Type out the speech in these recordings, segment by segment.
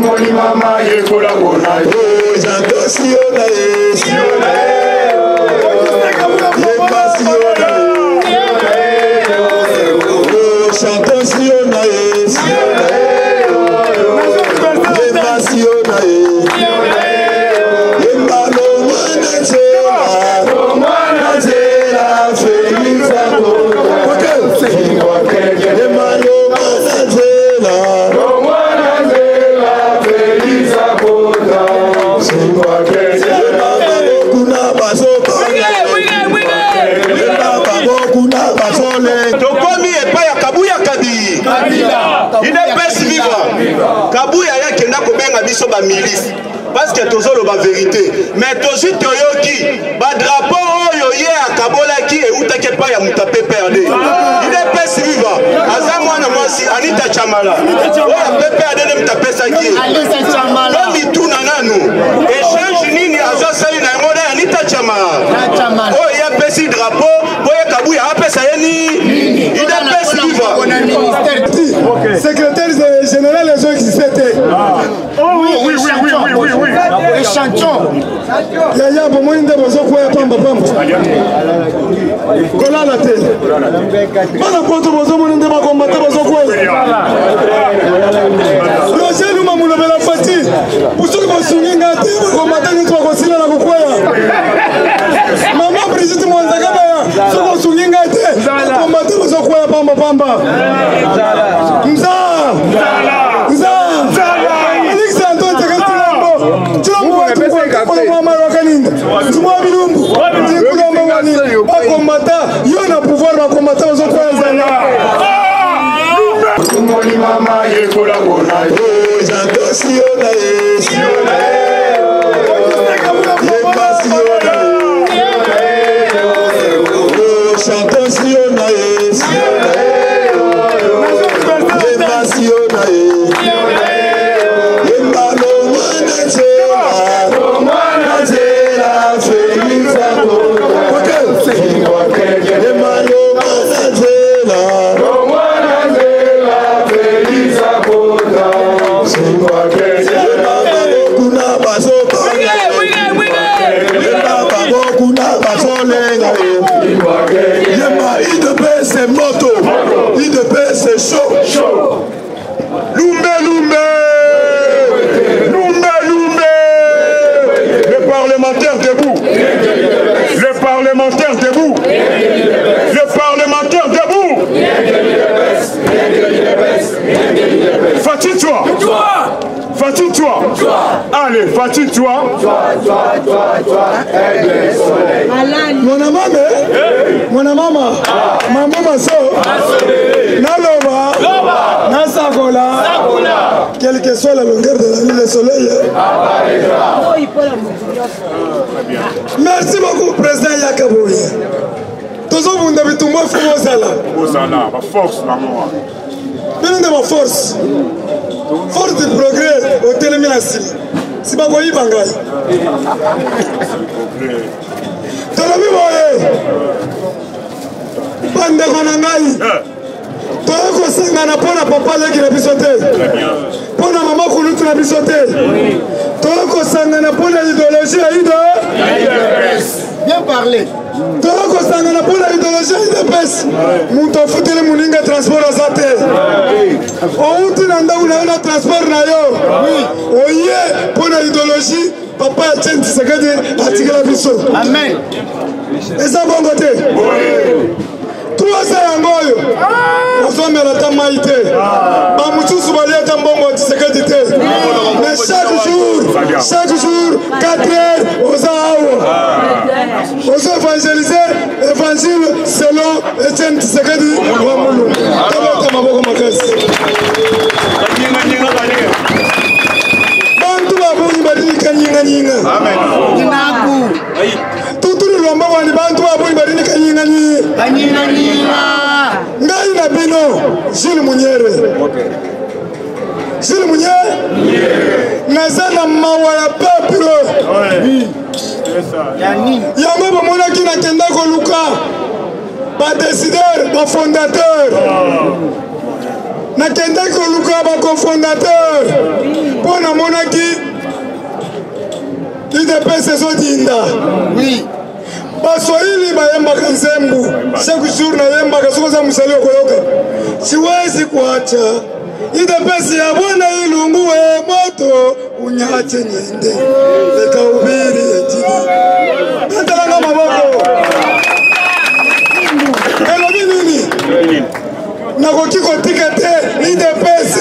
Tumoni mama yekola bona. J'entends Siona Siona chantons Siona milice parce que toujours la vérité mais toujours toyoki ba drapeau oyo ye akabola ki e utake pa ya mutape perdre il est pas vivant aza mwana mwasi Anita Chamala oya pepe adene mutape saki Anita Chamala on bituna nanu échange nini aza sali na ngoda Anita Chamala oh ya pesi drapeau boye kabuya apesa yeni il est pas vivant secrétaire général les gens qui s'étaient oui. Les champions. Yaya bomoni nde bozo koya pamba. Kola la télé. Bana poto bozo moni nde bakombata bozo koya. Roger Luma mulobela fati. Pusuki bosunginga te bakombata ni kwa kosila na kokoya. Mama Brigitte Mwanzaga baya. Soko sunginga te bakombata bozo koya pamba. Mza. Mama yekola bona. J'entends Siona chantons Siona Allez, fatigue-toi. Mon maman, so, Naloba, Nasagola, quelle que soit la longueur de la nuit, le soleil. Merci beaucoup, président Yakaboui. Tous vous n'avez tout moi, Fosala, force, maman. Donnez ma force. Force de progrès au téléménacile. Si vous voyez Bangaï. Tolomi Boye. Bande Konangaï. Toko Sangana Pona Papa Leki na bisote. Pona Maman Kouloutou na bisote. Toko Sangana Pona idéologie Aïda. Bien parlé. Toko Sangana Pona idéologie Aïda Pes. Mouto Foutele Mouninga transport à Zate. Outi Nanda Ouna transport na yo. Oye Pona idéologie. Papa Etienne Tshisekedi atikela biso. Amen. Eza bon côté. Trois yangoyo. Ozomela ta maïté. Ba mutusu balieta mbongo Tshisekedi te. Mais chaque jour 4 heures aux awa. Aux évangéliser évangile selon Etienne Tshisekedi wa Mulungu. Tabata maboko makasi. Amen. Tuturu lomba wani bantu abuni badini kanyinga ngai na bino Jules Munyere. Jules Munyere. Nazana mawa ya peuple. Yango bomona kina kenda ko luka. Ba décideur, ba fondateur. Na kenda ko luka ba cofondateur. Pona UDPS ezodinda. Oui. Baswahili bayembaka nzembu. Chaque jour nayembaka soko za musali okoyoka. Siwezi kuacha. UDPS ya bwana ilungu moto unyache nyende. Leka ubiri ejini. Kantalanga maboko. Elobi nini? Nakoki kotika te UDPS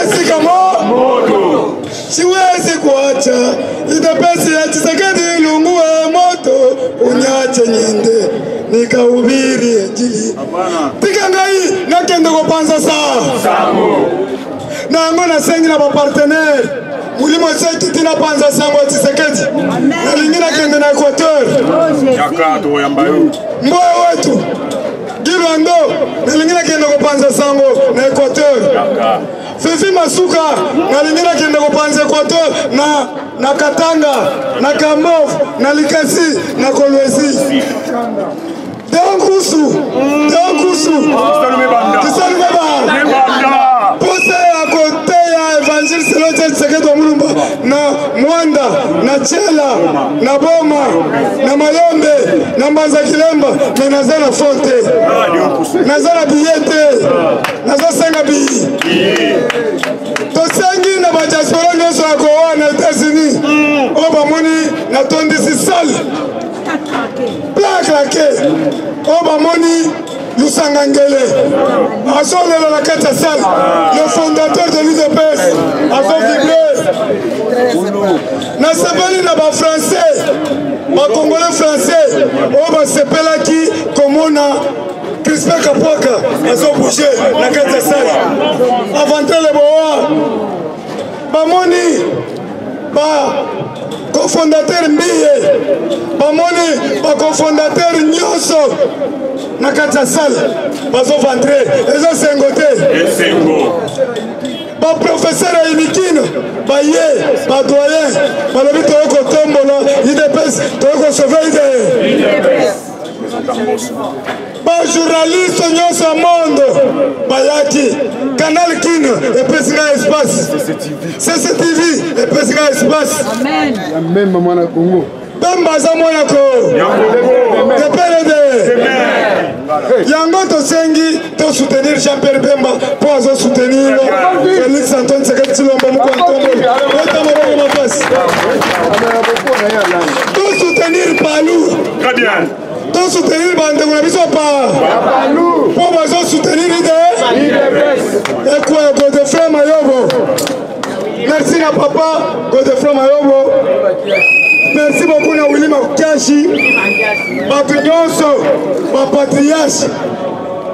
esika moto. Siwezi kuacha UDPS ya Tshisekedi ilungu moto unyache nyende nikahubiri injili. Tika ngai nakende kopanza sango nango nasengi na bapartenere mulimo seki tina panza sango ya Tshisekedi nalingi nakende na Equateur Yakato yambayo mboyo wetu Gilwando nalingi nakende kopanza sango na Equateur. Fifi Masuka nalingi nakende kopanza Equateur na Katanga na Kamov na Likasi na Kolwezi. Deonkusu Kisani Beba Pose ya kote ya Evangile Selote Tshisekedi wa Mulumba na Mwanda na Chela na Boma na Mayombe na Mbanza Kilemba na nazana fonte nazana biyete nazana senga biyi tosengi na badiaspora nyonso ya kowa na Etats-Unis oyo bamoni na tondisi sale plaklake oyo bamoni Lusanga Ngele azolela na kati ya sale le fondateur de l'UDPS azovibre nasepeli na bafrançais bakongolais français oyo basepelaki komona Crispin Kapwaka azobouge na kati ya sale avantele boa bamoni cofondateur Mbiye bamoni bacofondateur nyonso na kati ya sale bazovantre ezosengo te baprofesseur ya Inikino baye badoyen balobi toyokotombola UDPS toyokosauve UDPS bajournaliste nyonso ya monde bayaki Canal Kin epesi nga espace CCTV epesi nga espace Même mwana Congo Bemba aza mwana ko DPRD yango tosengi to soutenir Jean-Pierre Bemba po azo soutenir Félix Antoine Tshisekedi Tshilombo Mukontombo eta maboko mapasi to soutenir Palou. Très bien. To soutenir bandeko na biso pa po bazo soutenir ekwe Godefroid Mayobo. Merci na papa Godefroid Mayobo. Merci beaucoup na Willy Makiashi. Bato nyonso bapatriarche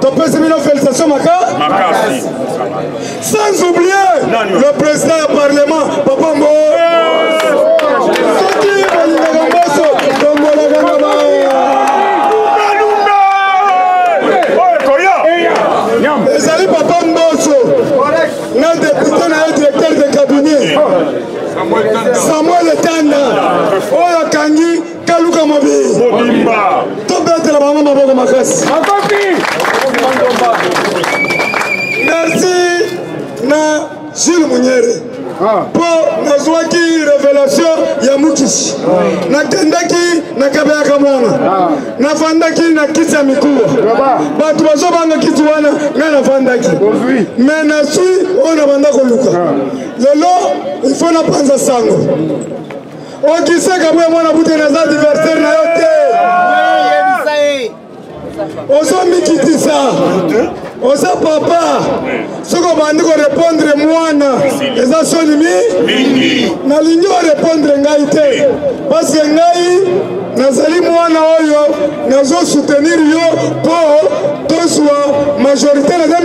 topesi bino félicitations makasi. Sans oublier le président du Parlement Papa Mbo. Soki balingaka mboso tombolaka na ba ezali Papa Mboso na député na directeur de cabinet Samuel Tanda oyo kangi Kaluka Mobimba tobetela bango maboko makasi. Merci na Jules Munyere po nazwaki révélation ya Mukishi nakendaki nakabeyaka mwana nafandaki na kiti ya mikuwa bato bazobanga kiti wana nga nafandaki me nasui oyo nabanda koluka lelo ifo napanza sango okisaka bwe mwana bute naza diversaire na yo te ozomikitisa oza papa soki obandi korepondre mwana eza soni mingi nalingi orepondre ngai te paske ngai nazali mwana oyo nazosoutenir yo mpo tozwa majorité na 2020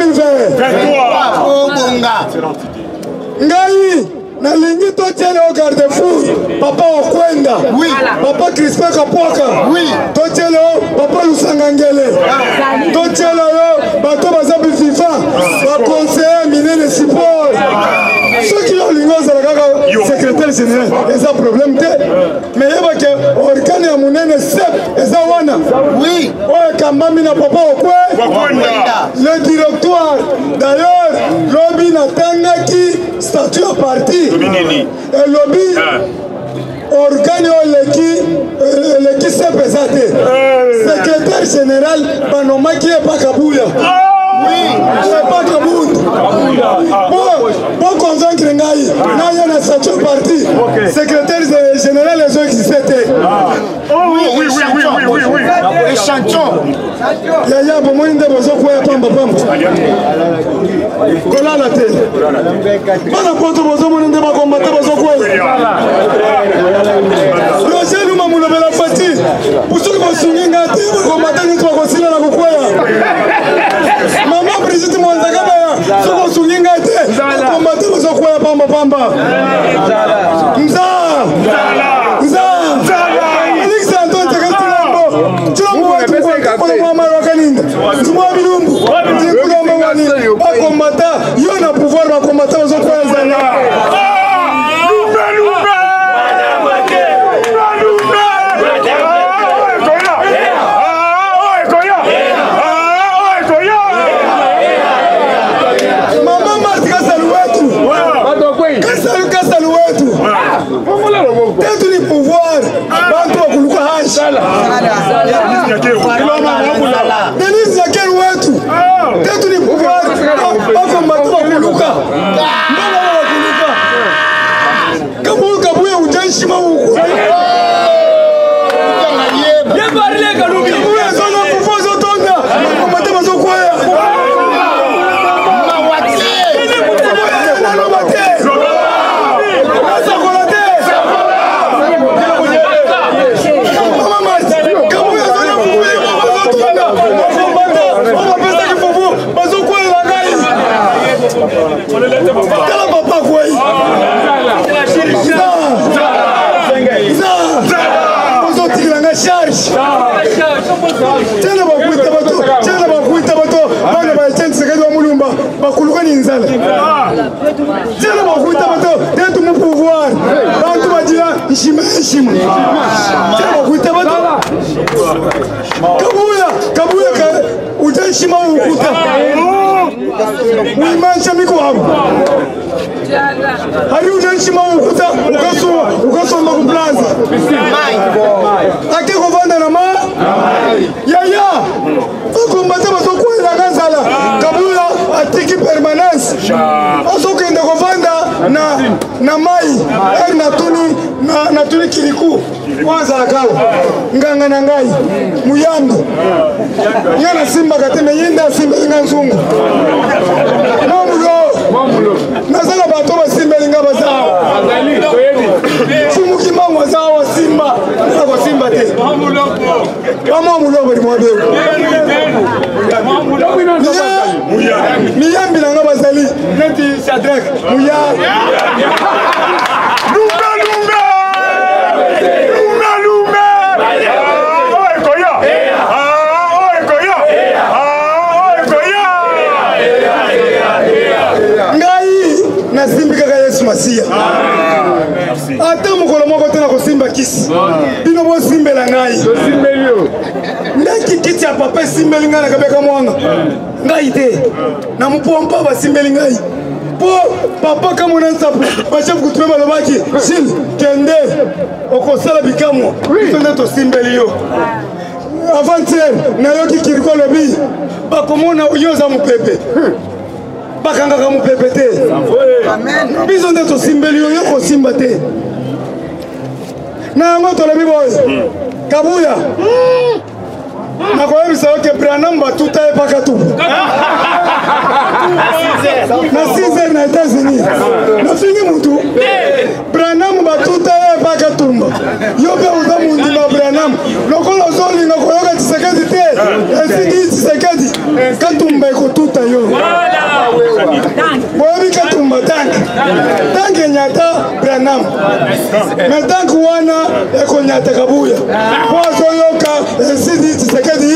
ngai nalingi totiele o garde-fou papa Okwenda papa Crispin Kapwaka totiele o papa Lusanga Ngele totiele yo bato baza bififa baconseiller minene support soki yo olingi ozala kaka secrétaire général eza problème te me yebake organe ya monene sep eza wana oyo ekambami na papa Okwenda le directoire d'ailleurs lobi natangaki statut ya parti elobi organe eleki sepesa te secrétaire général banomaki epa kabuya epa kabundu po convaincre ngai naya na station parti secrétaire général ezo existe te yaya bomoni nde bozokwea pambapamba kolala te bana poto bozomoni nde bakombata bozokwea Roger Luma mulobela fati pusoki bosungi nga te bakombata nito bakosila na kokwea mama Brigitte Mwanzaka baya soko bosungi nga te bakombata bozokwea pambapamba mza bakomata yo na pouvoir bakomata bazokwezana mama Marti kasalu wetu tetu ni pouvoir bantu bakuluka hasha Denise Yakel wetu tetu ni pouvoir bakomata bakuluka mbona bakuluka kabuya ujanshima huko yebarile kalubi kabuya zona pouvoir zotonda bakomata bazokwea Kala papa kwei Bozo tiranga charge Tena bakuita bato bana ba tente sekedi wa mulumba bakuluka ni nzala Tena bakuita bato tetu mu pouvoir bantu bajira heshima Tena bakuita bato kabuya ujashima ukuta Uimanisha miko hapo Hari ujashima ukuta ukasoma kuplaza Ake kovanda na ma Yaya Fakumbate basokwela kanzala Kabuya atiki permanence Asokende kovanda na mai natuni kiriku Kwanza akawa Nganga na ngai Muyambi Yana simba kateme yinda simba inga nzungu Mamulo Nazala batoba simba inga bazao Fumuki mangu wazao simba Nako simba te Mamulo bari mwabeu Miyambi na nga bazali Neti Shadrach Muyambi Nasimbika ka Yesu Masia. Ata mukolo moko tena kosimba kisi. Bino bo simbela ngai. Simbelio. Ndaki kiti ya papa simbeli ngai na kabeka mwanga. Ngai te. Na mpompa ba simbeli ngai. Po papa kama na sapu. Ba chef kutume balobaki. Sil kende okosala bikamwa. Tena to simbelio. Avant-hier na yoki kiriko lobi. Ba komona uyoza mupepe. Bakanga kamu pepete. Amen. Biso ndeto simbeli yo ko simba te. Na ngoto le biboy. Kabuya. Na kwa bisa ke Branham batuta e pakatu. Na 6 na États-Unis. Na fingi mutu. Branham batuta e pakatumba. Yo pe uza mundi na Branham. Lokolo zoli na koyoka tisekedi te. Esi tisekedi. Katumba ko tuta yo. Bobi katumba tank nyata Branham. Me tank wana eko nyata Kabuya. Kwa yoka esi tisekedi.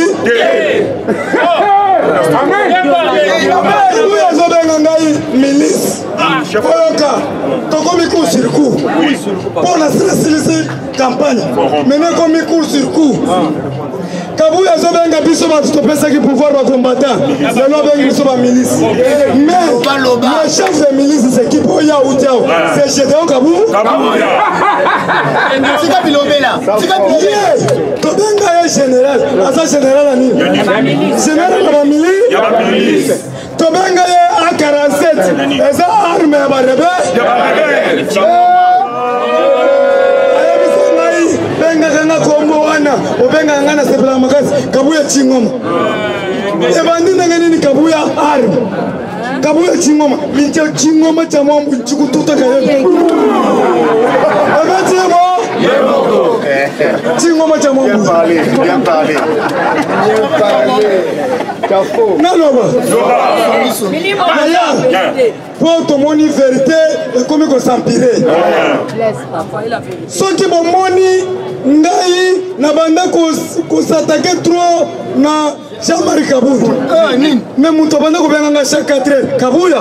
Kabuya zobenga ngai milice. Oyoka tokomi court circuit. Pour la campagne. Mene komi court circuit. Kabuya Zobenga biso batopesa ki pouvoir ba combattant. Lelo bengi biso ba milice. Mais le chef de milice c'est qui Oya Outiao. C'est Gédéon Kabou. Tika Bilobela. Tika Bilobela. Tobenga est général. Asa général ani. Général ba milice. Tobenga est A47. Esa arme ba rebelle. Benga kanga kombo wana obenga ngana sepela makasi Kabuya Chingoma ebandi ngani ni Kabuya arme Kabuya Chingoma minche Chingoma cha mwambu chikututa kayebi ebati mo Chingoma cha mwambu bien parlé Naloba pour ton moni vérité et comme qu'on s'empirer ceux qui m'ont moni ngai na banda ko s'attaquer trop na Jean-Marie Kabuya mais muto banda ko benga chaque 4 heures Kabuya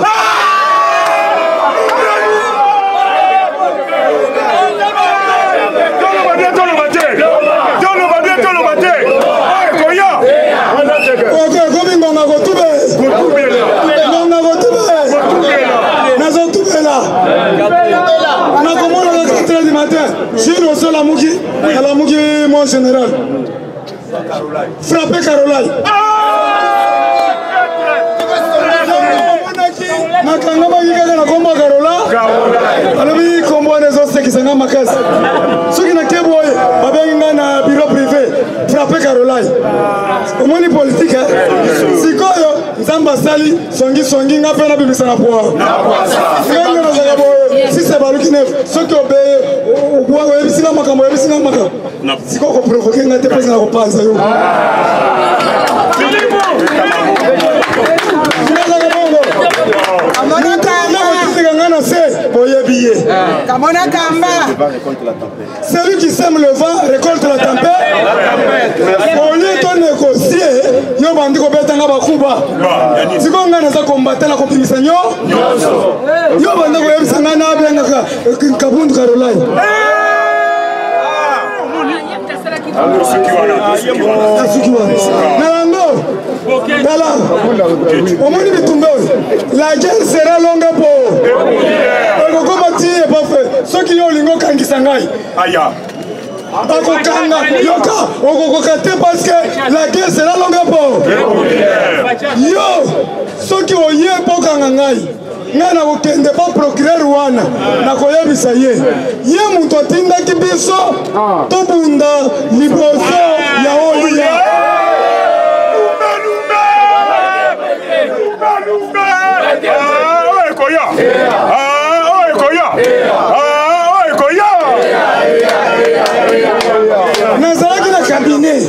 je reçois la Mouki, mon général. Frappez Caroline. Nakangama yika na komba Carola. Alobi kombo les autres qui sont makasi. Ceux qui na keboye, babenga na bureau privé. Frappez Caroline. Comment ni politique hein? Sikoyo nzamba sali songi ngape na bibisa na poa. Nganga na zagaboye. Si c'est baluki neuf, ceux qui obéissent si on provoque un président au pas celui qui sème le vent récolte la tempête. Au lieu de négocier, yo bandi ko betanga bakuba. Siko ngana za combattre la compétition. Yo bandi ko yebisanga na benga Kabundu Caroline. La guerre sera longue pour ceux qui ont lingo kangisangai. Parce que la guerre sera longue pour yo ceux qui ont yé pour kangangai. Nana okende pa procureur wana na koyebisa ye muntu atindaki biso tobunda liboso ya olia nazalaki na cabinet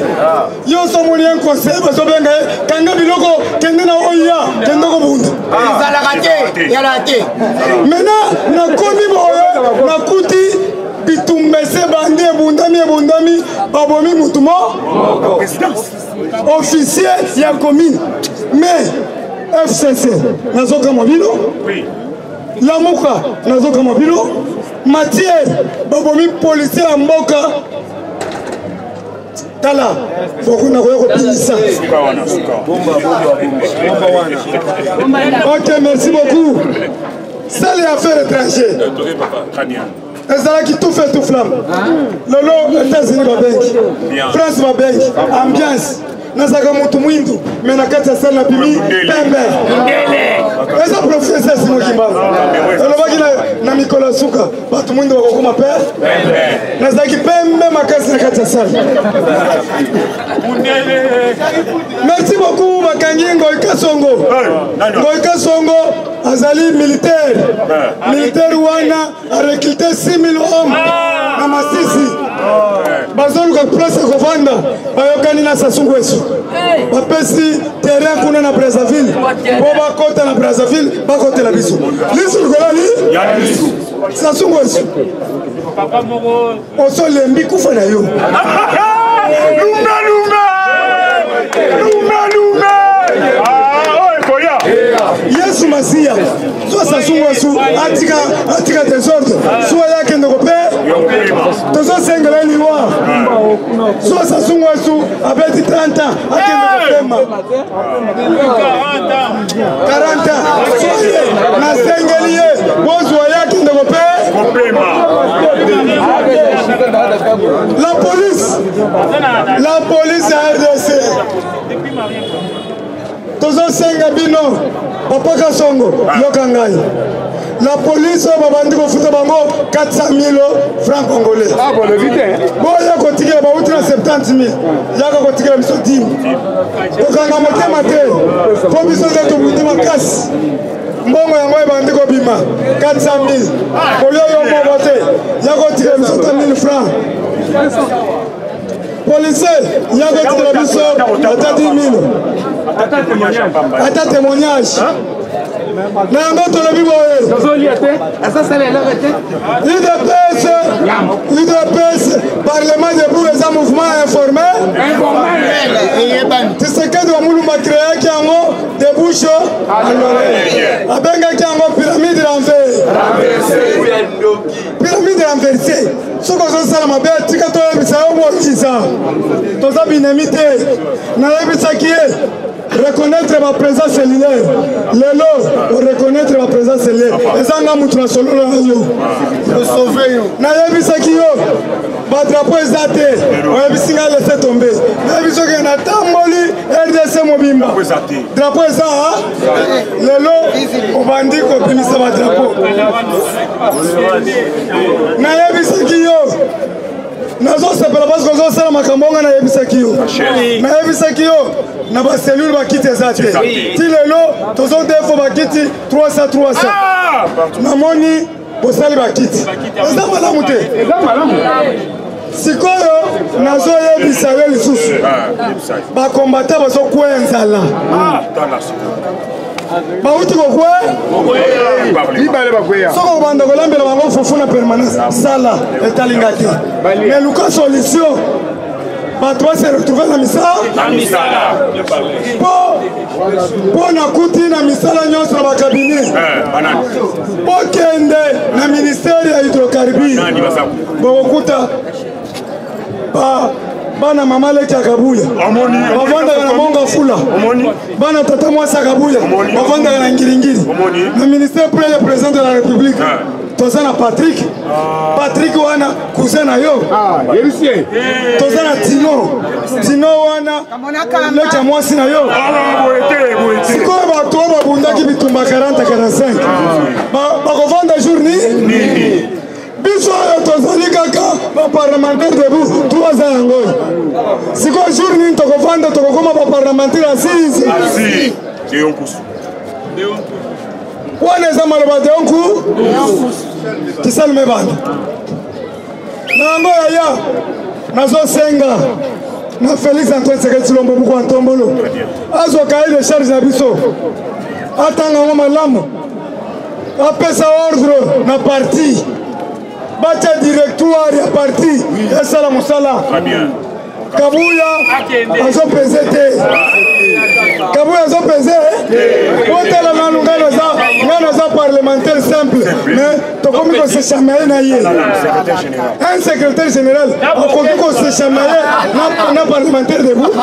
yo somoni un conseil bazobenga kanga biloko kende na oya kende kobunda maintenant nakomi boyo nakuti bitumbese bandi ebundami babomi mutumo officier ya commune mais FCC nazoka mobilo Lamuka nazoka mobilo Mathieu babomi policier ya mboka Tala, beaucoup n'a rien repris. Ok, merci beaucoup. Ça, les affaires étrangères. Ezala qui tout fait tout flamme. Lolo, États-Unis va bien. France va bien. Ambiance. Nazaga mutu mwindu. Mais na kati ya sana na pimi pembe. Eza professeur Simon Kimbangu. Elobaki na Nicolas Suka. Batu mwindu wakokuma pe. Nazaki pembe makasi na kati ya sana. Merci beaucoup Makangi Ngoïka Songo. Ngoïka Songo azali militaire. Militaire wana a recruté 6000 hommes na Masisi. Bazolu ka place ya kovanda bayokani na Sassou Nguesso. Bapesi terrain kuna na Brazzaville. Po bakota na Brazzaville bakota la biso. Lisu kolali Sassou Nguesso. Oso lembi kufa na yo. Yesu Masia, soit Sassou Nguesso, atika désordre, soit yake ndoko pe, tozo sengela liwa, soit Sassou Nguesso, abeti 30 ans akende kopema 40 ans nasengeli ye bozwa ye akende kopema. La police à RDC tozosenga bino Papa Kasongo yokangai. La police babandi kofuta bango 400 000 francs congolais. Ah bon, le vite. Bon ya kotikela ba utra 70 000. Ya kotikela biso 10 000. Okanga motema te. Po biso zeto bundi makasi. Mbongo yango ebandi kobima 400 000. Koyo yo mo bote. Ya kotikela biso 10 000 francs. Police, il y a des télévisions, attends 10 000. Attends témoignage. UDPS, Parlement debout les mouvements informés. C'est ce que nous avons créé qui a des bouches à l'oreille. Abenga qui a pyramide renversée. Pyramide renversée. Ce que nous avons fait, c'est que nous avons reconnaître ma présence cellulaire. Lelo, reconnaître ma présence cellulaire. Et ça, nous avons sauvé. Nous avons vu ça qui est. Ma drapeau est daté. On a vu ça laisser tomber. Nous avons vu ça qui est tamboli. RDC Mobimba. Drapeau est ça. Lelo, on va dire qu'on finit ça ma drapeau. Nous avons vu ça qui est. Nazo sepela parce que zo sala makambonga na yebisaki yo. Na yebisaki yo na ba cellule ba kiti ezate. Ti lelo tozo defo ba kiti 300. Namoni bosali ba kiti. Eza malamu te. Eza malamu. Sikoyo nazo yebisa yo lisusu. Ba kombata bazo kwenzala. Bauti kokwe libale bakweya soko banda kolambela bango fufu na permanence sala etalingati mais luka solution bato se retrouver na misala po na kuti na misala nyonso na bakabine pokende na ministère ya hydrocarbure bokokuta bana mama leki akabuya bavandaka na monga fula bana tata mwasi akabuya bavandaka na ngiringiri na ministère pour le président de la république toza na Patrick wana cousin na yo toza na Tino wana leki ya mwasi na yo sikoyo bato babundaki bitumba 40-45 bakovanda jour nini biso oyo tozali kaka baparlementaire debout 3 ans yango sikoyo jour nini tokovanda tokokoma baparlementaire asise wana eza maloba deonku kisalume banda na yango yaya nazosenga na Félix Antoine Tshisekedi Tshilombo buku ya ntombolo azwa kaye de charge na biso atanga ngo malamu apesa ordre na parti bacha directoire ya parti esala mosala Kabuya azopese te Kabuya azopese otala na lungano za parlementaire simple mais tokomi ko se chamailler na ye un secrétaire général okomi ko se chamailler na parlementaire debout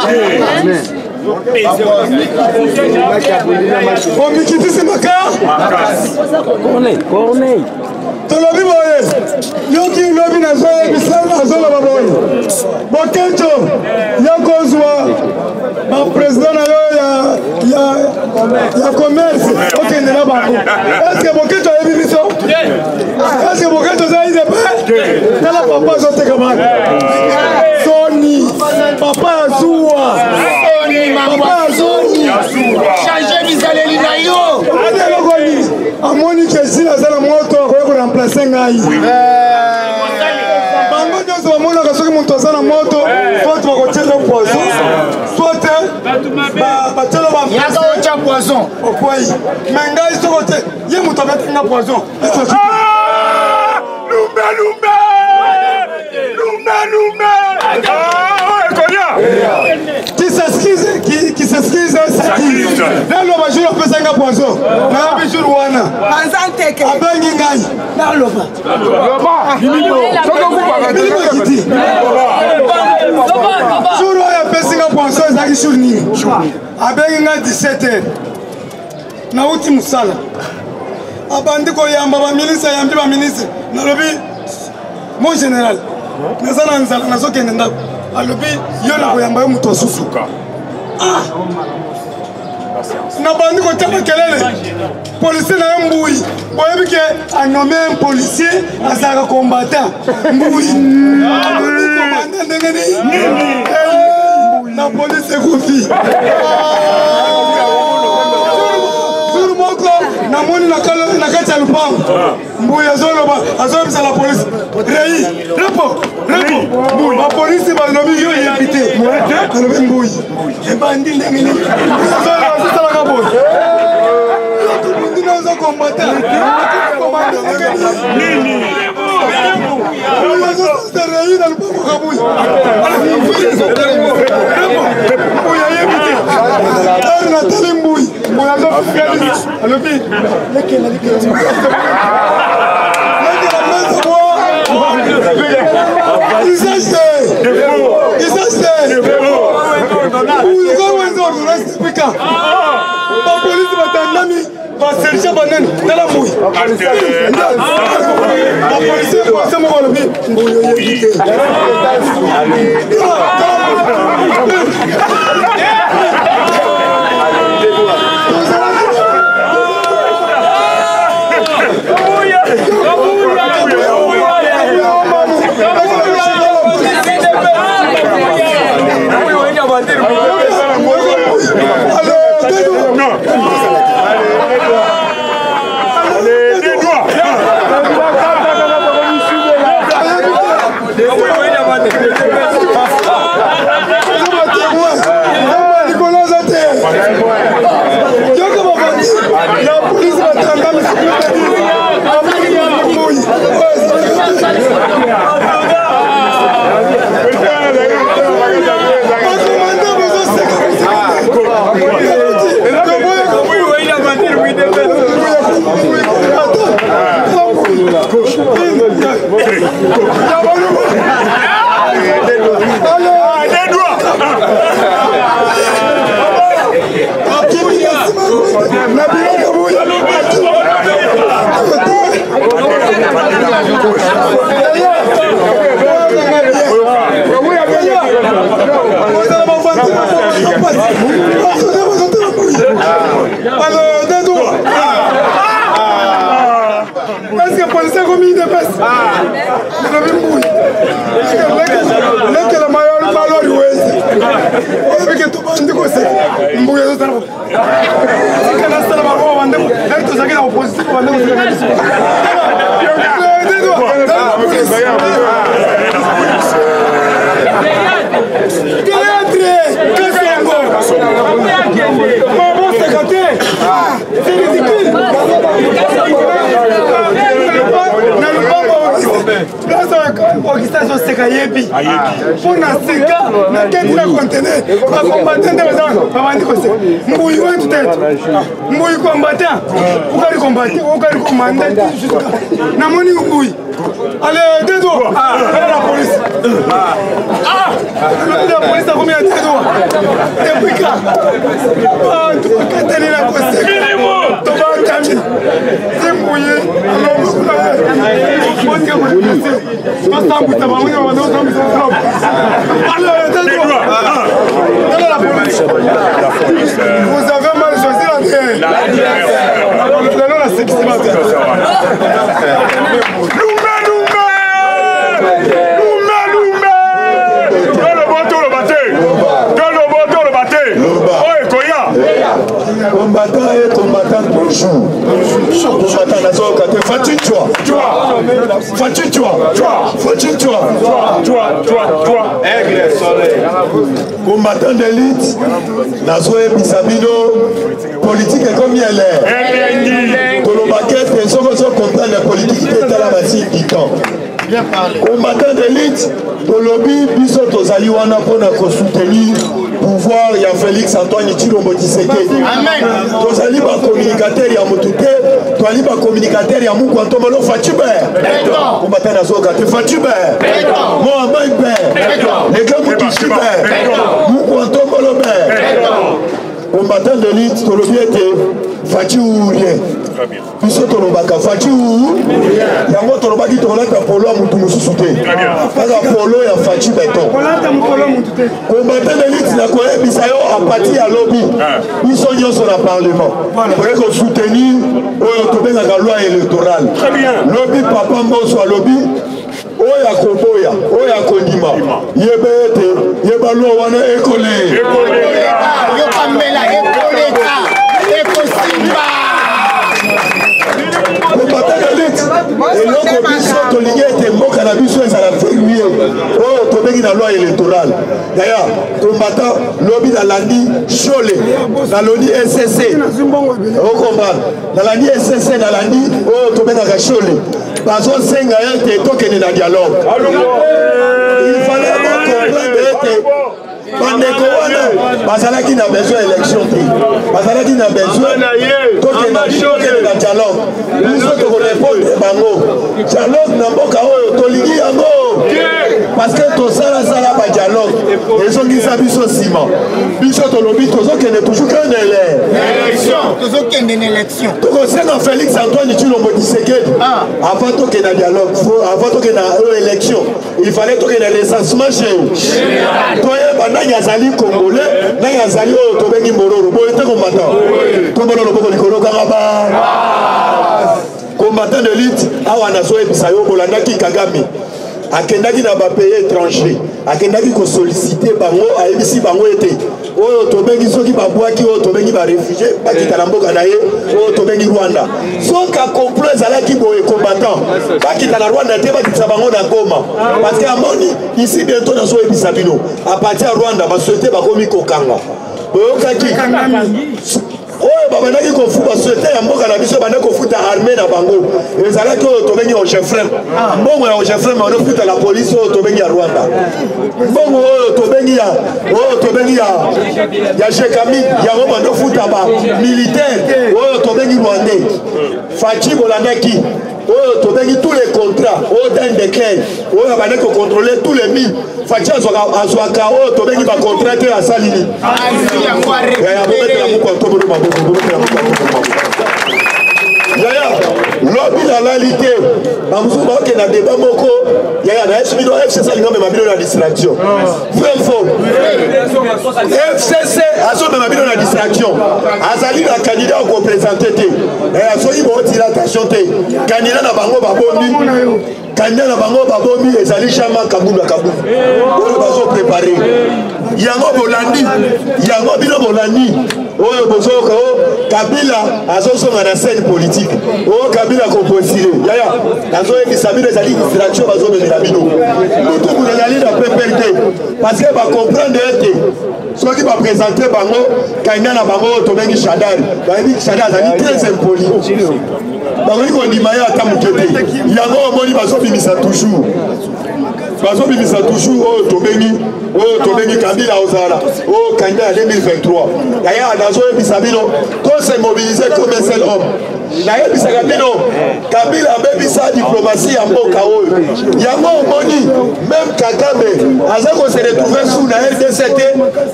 omikitisi maka Corneille tolobi boye yoki lobi na zoe bisala zola baboye bokecho yakozwa ba president na yo ya commerce okende na bango est-ce que bokecho yebi biso est-ce que bokecho za ide pa tala papa zote kamana Sony papa azua changer bizaleli na yo adelokoni amoni que si la sala moto ko remplacer ngai bango nyonso bamonaka soki moto aza na moto soit bakotiela poison soit batiela bayaza poison okwei me ngai soko te ye moto abetinga poison lumbe qui s'excuse nalo bajuru apesanga poison nayebi jour wana abengi ngai jour oyo apesi jour nini abengi nga 17h nauti musala abandi koyamba baministre yambi baministre nalobi mon général naza na nzala nazokende ndako alobi yo na koyamba yo moto asusuka nabandi kotia makelele policier na yo mbui boyebi ke anome un policier azalaka combattant mbui alobi komanda ndenge nini na police ekofi jour moko namoni na kati ya lupango mbui azolobisa la police rei repo bapolisi balobi yo yebite alobi mbui ebandi ndenge nini azosalaka boye tobundina ozokombata nini rei na lupango kabuyi mbui ayebite ari natali mbui mbui azofikali alobi lekela bapolisi batandami baserge banene tala mbui bapolisi kose moko alobi mbui oyebite Est-ce que policier comme il dépasse? Allez, deux doigts. La police. La police a combien de doigts? Depuis quand? Tu vas cantonner la police. Tu vas entendre. C'est mouillé. Vous avez mal choisi la combattant et combattant bonjour. Combattant la zone côté Fatitwa. Aigle soleil. Combattant d'élite. Nazoé Bisabino. Politique comme il est. Tolobaquette et son comprendre la politique de la machine du temps. Combattant d'élite. Tolobi biso tozali wana pona ko soutenir pouvoir ya Félix Antoine Tshilombo Tshisekedi. Amen. Tozali ba communicateur ya Mutute, tozali ba communicateur ya Muku Antomolo Fatibe. D'accord. Combattant na zoka te Fatibe. D'accord. Mo Amaïbe. D'accord. Les gars Mutute. D'accord. Muku Antomolo combattant de lutte, tu le était Fati ou rien. Puisque tu le baka Fati ou yango tu le baki tu le ta polo mutu mususuté. Parce polo ya Fati béton. Combattant de lutte na koye bisayo à partir à lobby. Ils sont sur le parlement. Pour que soutenir au to benga loi électorale. Lobby papa mboso lobby. Oya koboya, oya kondima. Yebete, yebalo wana ekole. Yokamela ekoleka, ekosimba. Combattant de lutte. Et l'autre biso tolingi ete mboka na biso ezala fermier. Oh, tobengi na loi électorale. D'ailleurs, combattant lobby na landi Chole, na lobby SSC. Au combat, na landi SSC na landi oh tobenga ka Chole. Parce que c'est un peu de la dialogue. Il fallait comprendre que Bazala qui n'a besoin d'élection. Bazala qui n'a besoin de la dialogue. Nous sommes répondre bango. Dialogue n'a pas toligi yango. Parce que tout ça là pas dialogue. Les gens qui savent sur ciment. Biso tolobi tozo qui n'est toujours qu'une élection. Tozo qui est une élection. Tout comme Félix Antoine Tshilombo Tshisekedi. Avant tout qu'il y ait dialogue, avant tout qu'il y ait élection, il fallait tout qu'il y ait recensement chez eux. Yazali Congolais, Yazali Tobengi Mororo, Boyete combattant. Tombolo Boko Nikolo Karaba. Combattant de lutte, Awanazo et Bisayo, Bolandaki Kagame. Akendaki na ba pays étranger. Akendaki ko solliciter bango, aibisi bango été. Oyo Tobengi soki ba boaki o Tobengi ba réfugié, ba kitala mboka na ye, o Tobengi Rwanda. Soka complot ezalaki boye combattant. Ba kitala Rwanda te ba kitala bango na Goma. Parce que amoni ici bientôt na so ebisa bino. À partir de Rwanda ba souhaiter ba komi kokanga. Boyo kaki. Oh, babandaki kofuba souhaiter ya mboka na biso bandaki kofuta armée na bango. Ezalaki oyo Tobengi au chef frère. Mbongo ya chef frère on futa la police oyo Tobengi ya Rwanda. Mbongo oyo Tobengi ya Shekami ya Rwanda futa ba militaire oyo Tobengi Rwandais. Fati bolandaki oyo Tobengi tous les contrats oyo dans des clés oyo bandaki contrôler tous les mines. Fati azwaka oyo Tobengi ba contrat te ya salini. Lobby la réalité, Bamzouba qui n'a débat moko, yaya na FCC il n'a même la distraction. Vrai faux. FCC a son même la distraction. Azali la candidat au représenté. Et a soyi bon tira attention te. Candidat na bango babomi. Candidat na bango babomi ezali chama kabunda kabunda. On va se préparer. Yango bolandi, yango bino bolandi. Oyo bozoka o Kabila azosonga na scène politique. O Kabila composile. Yaya, azo ebisa bino ezali distraction bazomemela bino. Mutu kunazali na PPRD parce que ba comprendre ete soki ba présenter bango kanya na bango Tobengi Shadari. Ba ebi Shadari azali très impoli. Bango iko ndimaya ata mukete. Yango omoni bazobimisa toujours. Bazobimisa toujours o Tobengi Kabila ozala. O kanya ya 2023. Yaya nazo ebisa bino qu'on s'est mobilisé comme un seul homme. Nayebisaka bino Kabila abebisa diplomatie ya mboka oyo. Yango omoni même Kagame aza ko se retrouver sous la RDC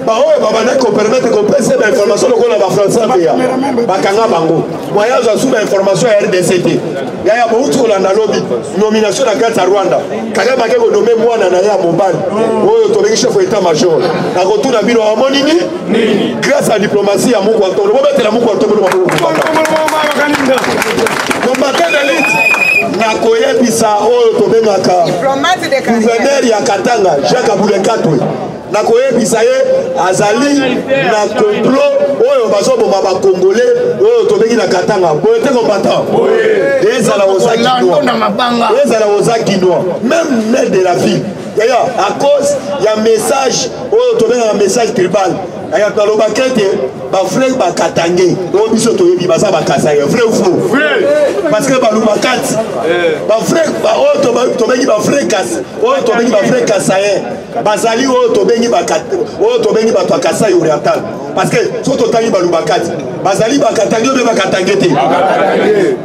ba oyo babana ko permettre ko pese ba information lokola ba français ya bakanga bango. Moya za sous ba information ya RDC. Yaya bo utu la nalobi nomination na carte Rwanda. Kagame akeko nommer mwana na ya mobali. Oyo Tobengi chef état major. Na kotuna bino omoni ni grâce à diplomatie ya moko to. Bo betela moko to bo combattant de lutte na koyebisa oyo tobengaka gouverneur ya Katanga Jacques Abulekatwe na koyebisa ye azali na complot oyo bazoboma ba Congolais oyo tobengi na Katanga boyete combattant ezala ozakinois même maire de la ville d'ailleurs à cause ya message oyo tobenga message tribal aya taloba kete ba frère ba Katangé o biso toyebi baza ba Kasai vrai ou faux parce que ba lumakati ba frère ba o tobengi ba frère Kas o tobengi ba frère Kasai bazali o tobengi ba to Kasai oriental parce que soki totangi balubakati bazali bakatangi obe bakatange te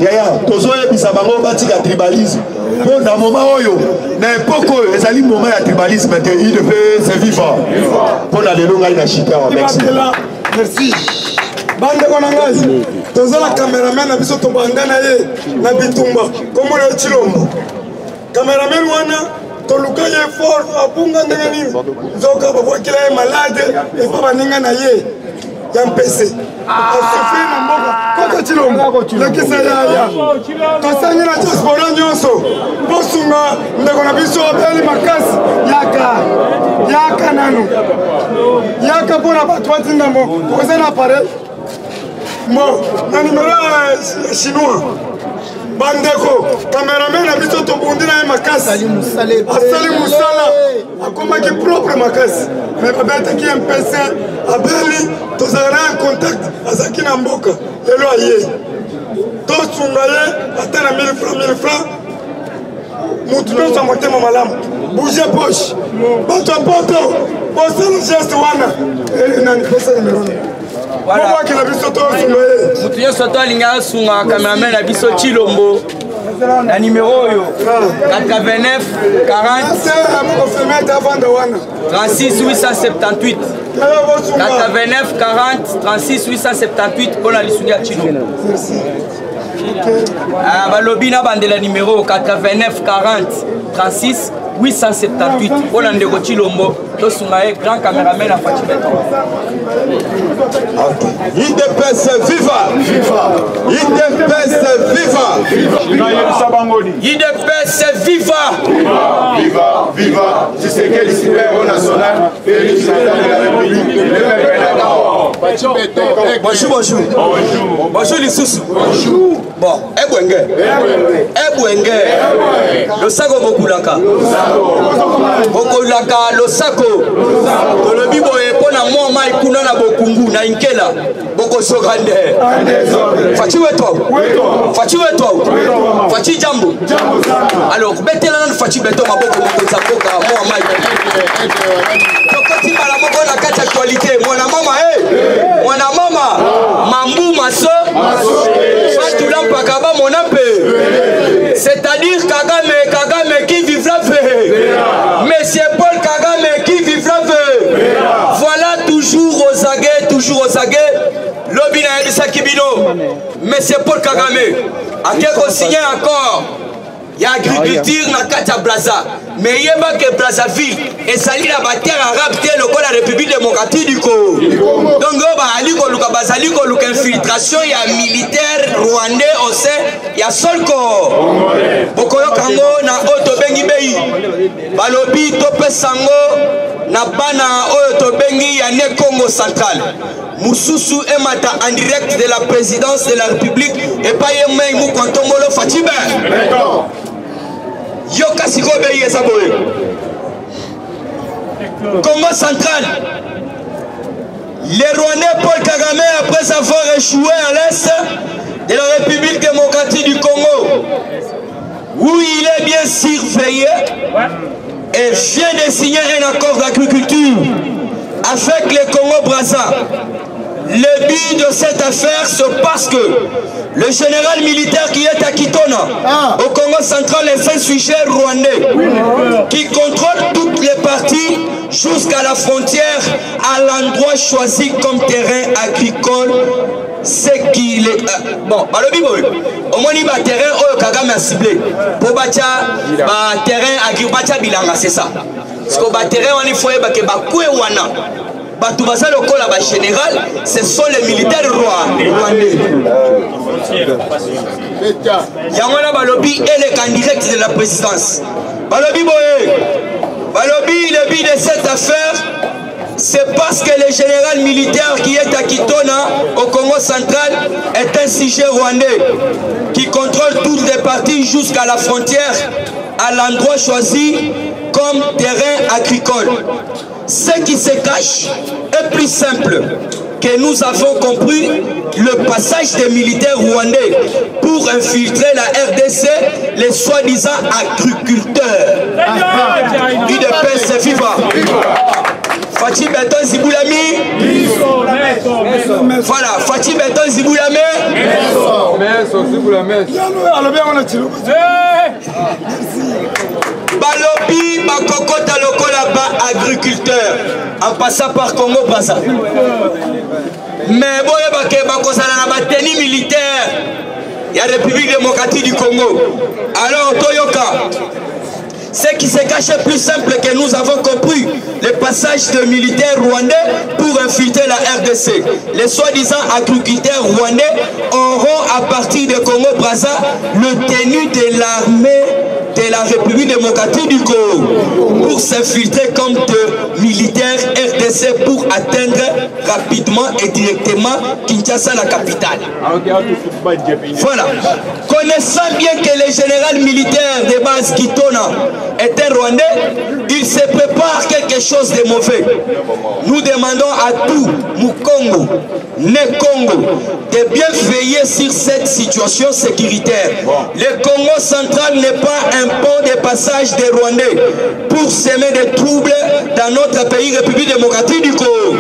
yaya tozoyebisa bango batika tribalisme mpo na moma oyo na epoke oyo ezali moma ya tribalisme te il devait se vivre mpo na lelo ngai na chita wa merci bandeko na ngai tozala cameraman na biso tobanda na ye na bitumba komona yo Chilombo cameraman wana toluka ye fort abunga ndenge nini nzoka babwakila ye malade epa baninga na ye ya mpese asufri na mboka kaka Chilombo lekisa yaya tosangi na diaspora nyonso bosunga ndeko na biso abeli makasi yaka nanu yaka mpona bato batinda mbo tokoza na appareil bon na numero ya chinois bandeko cameraman na biso tobundi na ye makasi asali musala akomaki propre makasi me babetaki ye mpese abeli tozala na contact azalaki na mboka lelo aye tosunga ye ata na 1000 francs mutu nyonso ya motema malamu bouge poche bato ya poto bosala geste wana nani pesa numero mutu nyonso to alinga asunga cameraman na biso Chilombo na numéro oyo 89 40 36 878 89 40 36 878 mpona lisungi ya Chilombo balobi na bandela numéro 89 40 36 878 mpona ndeko Chilombo tosunga ye grand cameraman afati beton IDPS viva IDPS viva IDPS viva Viva Tshisekedi super national Félix de la République bonjour lisusu bon ebwenge losako bokulaka losako tolobi boye mpona mwa mai kuna na bokungu na inkela bokosoka nde faci wetwa faci jambo alors betela nanu faci beto maboko mokonza mboka mwa mai tokoti mbala moko na kati actualité mwana mama mambu maso fatula mpaka bamona mpe c'est-à-dire Kagame qui vivra fait Monsieur Paul Kagame qui vivra fait voilà toujours aux aguets lobby na yebisa kibino Monsieur Paul Kagame akeko signer encore il y a agriculture na kati ya Braza mais yeba ke Brazzaville ezali na baterre arabe te lokola République démocratique du Congo donc bazali koluka infiltration ya militaire rwandais au sein ya Solco bokoyoka ngo na oyo tobengi bei balobi topesango na bana oyo tobengi ya ne Congo central mususu emata en direct de la présidence de la République et pas yemei mukwantongolo Fatibe yoka sikobe yesa boye Congo central les Rwandais Paul Kagame après avoir échoué à l'est de la République démocratique du Congo où il est bien surveillé et vient de signer un accord d'agriculture avec les Congo-Brazza. Le but de cette affaire se passe que le général militaire qui est à Kitona, au Congo central, est un sujet rwandais qui contrôle toutes les parties jusqu'à la frontière à l'endroit choisi comme terrain agricole. C'est qu'il est... bon, balobi boy. Au moins, il y a un terrain où Kagame a ciblé. Pour bâtir un terrain agricole, bilanga, c'est ça. Parce que le terrain, on faut que bakoué wana. Batoubaza le col à général, ce sont les militaires rwandais. Yamana Balobi est le candidat de la présidence. Balobi boy. Balobi, le but de cette affaire, c'est parce que le général militaire qui est à Kitona, au Congo central, est un sujet rwandais qui contrôle toutes les parties jusqu'à la frontière, à l'endroit choisi comme terrain agricole. Ce qui se cache est plus simple, que nous avons compris le passage des militaires rwandais pour infiltrer la RDC, les soi-disant agriculteurs. UDPS viva. Fatih Beton Ziboulami, Voilà, Fatih Beton Ziboulame. Balobi, Bakokota Lokola Ba agriculteur, en passant par Congo Brazza. Mais boye bake bakosala na bateni militaire ya République démocratique du Congo. Alors Toyoka, ce qui se cache est plus simple que nous avons compris le passage de militaires rwandais pour infiltrer la RDC. Les soi-disant agriculteurs rwandais auront à partir de Congo-Brazza le tenue de l'armée de la République démocratique du Congo pour s'infiltrer comme de militaires RDC pour atteindre rapidement et directement Kinshasa, la capitale. Voilà. Connaissant bien que le général militaire de base Kitona est un Rwandais, il se prépare quelque chose de mauvais. Nous demandons à tout Mukongo, Né Congo, de bien veiller sur cette situation sécuritaire. Le Congo central n'est pas un pont de passage des Rwandais pour semer des troubles dans notre pays, République démocratique du Congo.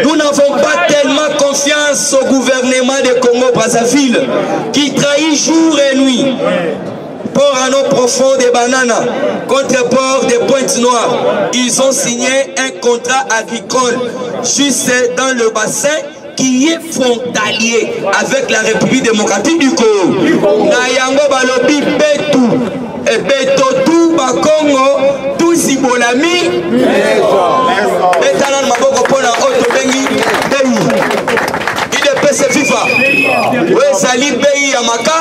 Nous n'avons pas tellement confiance au gouvernement de Congo-Brazzaville qui trahit jour et nuit. Port à nos profonds des bananes, contre-port des Pointes-Noires. Ils ont signé un contrat agricole juste dans le bassin qui est frontalier avec la République démocratique du Congo. Nayango Balobi Betou et Betotou Bakongo, tout Zibolami. Et Talan Maboko Pona Otobengi Beyi. IDPC FIFA. Oui, Sali Beyi Yamaka.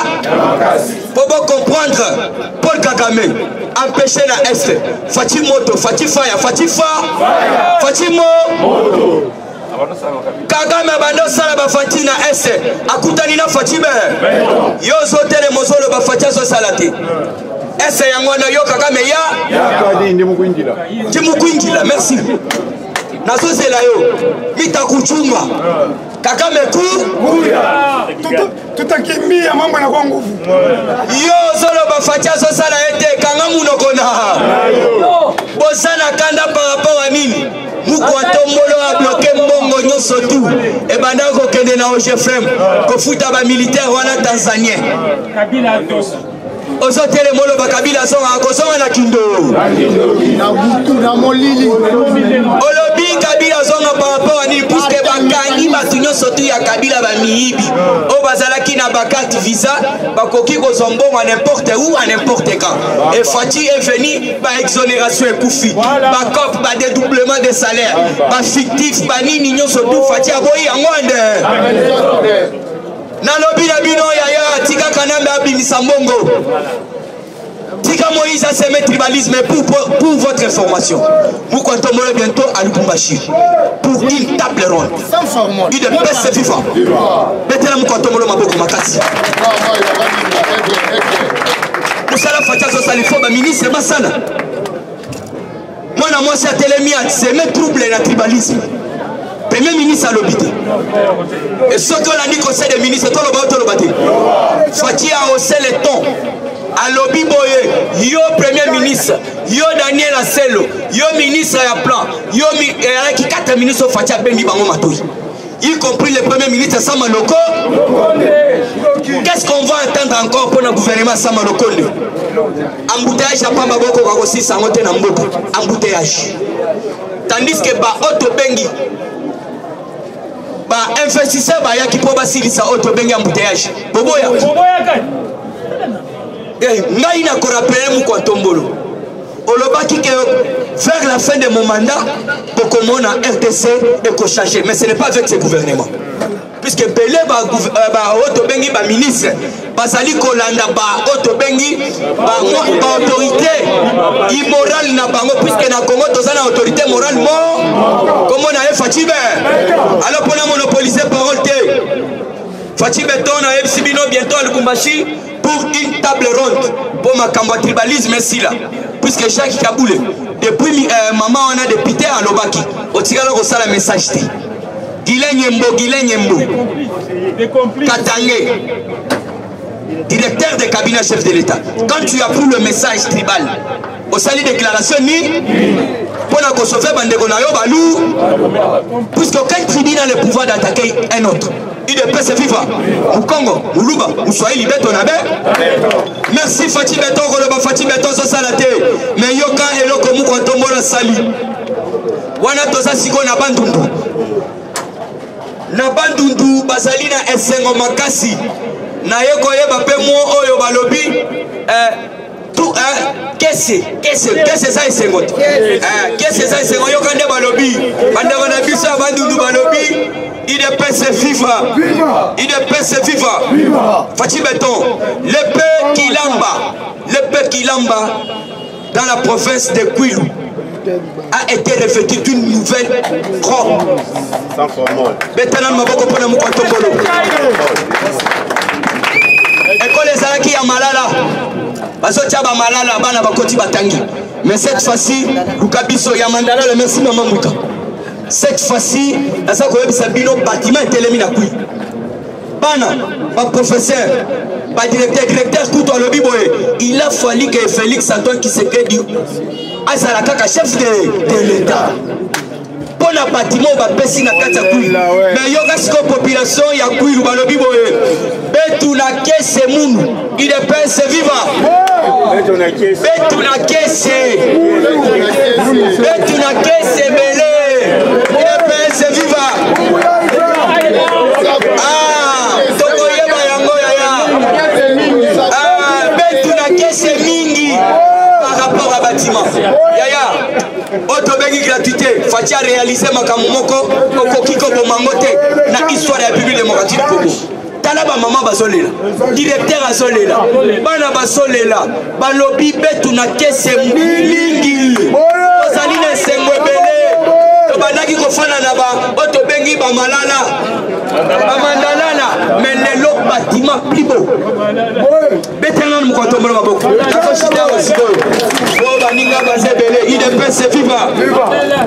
Pour comprendre, Paul Kagame, empêcher la Est. Fatih Moto, Fatih Faya, Fatih Fa, Fatih Mo. Kagame bando sala ba Fatih na Est. Akutani na Fatih be. Yo zotele mozolo ba Fatih so salate. Est yangono yo Kagame ya. Ndimukwinjila, merci. Nazo zela yo. Mitakuchunga. Kagame ku. Tutakimbia mambo na kwa nguvu. Yo zolo ba Fatih so sala ete kanga munoko na. Bosana kanda par rapport à nini? Mukwatombolo a bloqué mbongo nyoso tu. E banda ko kende na OGFM ko futa ba militaire wana Tanzanien. Kabila dos. Ozotele molo ba Kabila songa ko songa na kindo. Na butu na molili. Olobi Kabila songa par rapport à nini puisque bakangi batu nyoso tu ya Kabila ba miibi. O bazalaki na bakati visa bakoki ko zombongo n'importe où à n'importe quand. Et Fatih est venu par exonération et koufi. Ba cop ba dédoublement de salaire. Ba fictif ba nini nyoso tu Fatih aboyi angwande. Nalobi na bino yaya tika kanambe abimisa mbongo. Tika Moïse a semé tribalisme pour votre information. Vous comptez bientôt à Lubumbashi pour une table ronde. Sans format. Il est best FIFA. Maintenant nous comptons le maboko makasi. Musala Fatia Sosalifo ba ministre Masana. Moi c'est Télémia, c'est mes troubles et le tribalisme. Premier ministre à l'obité. Et ce qu'on a dit conseil des ministres, tout le bâti. Fatih a haussé les tons. À l'obit boye, yo premier ministre, yo Daniel Asselo, yo ministre à plan, yo qui 4 ministres Fatih a béni bango matouille. Y compris le premier ministre Samanoko. Qu'est-ce qu'on va attendre encore pour le gouvernement Samanoko? Embouteillage à Pambaboko aussi, ça monte dans Mboko. Embouteillage. Tandis que ba Otto Bengi, ba investisseur ba yaki po basilisa Otto Bengi embouteillage. Boboya. Ngai na ko rappeler mu kwa tombolo. Olobaki que vers la fin de mon mandat, Bokomona RTC est ko changer, mais ce n'est pas avec ce gouvernement. Puisque Belé ba Otto Bengi ba ministre, bazali kolanda ba Otto Bengi ba autorité immorale na bango puisque na Congo tozana autorité morale mo comment na Fatih be. Alors pour monopoliser parole te. Fatih Beton na Ebsibino bientôt à Lubumbashi pour une table ronde pour ma campagne tribalisme ici là. Puisque Jacques Kaboulé, depuis maman on a député à Lobaki, au Tigala Rosala message. Guilain Nyembo, Katangé, directeur de cabinet chef de l'État. Quand tu as pris le message tribal, au salut déclaration ni pour sauver Bandeko Nayo Balou. Puisque aucun tribunal a le pouvoir d'attaquer un autre. Il est se vivre. Au Congo, au Luba, au Swahili, Beto Nabe. Merci Fatih Beto, Roloba Fatih Beto, Sosalate. Mais Yoka et Loko Moukontombo la Sali. Wana Tosa Siko na Bandundu. Na Bandundu, Basalina Esengo Makasi. Na Yoko Yeba Pemo Oyo Balobi. Qu'est-ce ça Esengo? Qu'est-ce ça Esengo? Yoka Nde Balobi. Bandeko na Biso Bandundu Balobi. Il est PC viva. Il est PC viva. Fatih Beton, l'épée Kilamba dans la province de Kwilu a été revêtue d'une nouvelle robe. Sans formol. Betana Maboko Pona Mukotobolo. École Ezalaki ya Malala. Bazotia ba Malala bana bakoti batangi. Mais cette fois-ci, Lukabiso ya Mandala le merci maman Muka. Cette fois-ci, Sabino bâtiment est éliminé à Kouy. Bana, pas professeur, pas directeur, il a fallu que Félix Antoine qui s'est dit Azalaka, chef de l'État. Pour le bâtiment, on va baisser la carte à Kouy. Mais il y a une population, il y a Kouy, Betou na kese munu, il est pince vivant. Betou na kese belé. C'est viva. Ah, Tokoye Bayango Yaya. Ah, Betuna Kese Mingi par rapport à bâtiment. Yaya, Otobengi gratuité. Fatia réalisé Makamomoko, Okokiko Bomamote, na histoire de la République démocratique du Congo. Talaba maman basolela, directeur azolela, bana basolela, balobi Betuna Kese Mingi. Osaline Sengwebele. Bandaki kofana na ba otobengi ba malala ba mandalala mais les lots bâtiments plus beau betana mu kontombolo maboko akoshita osiko o baninga bazebele il est PC viva.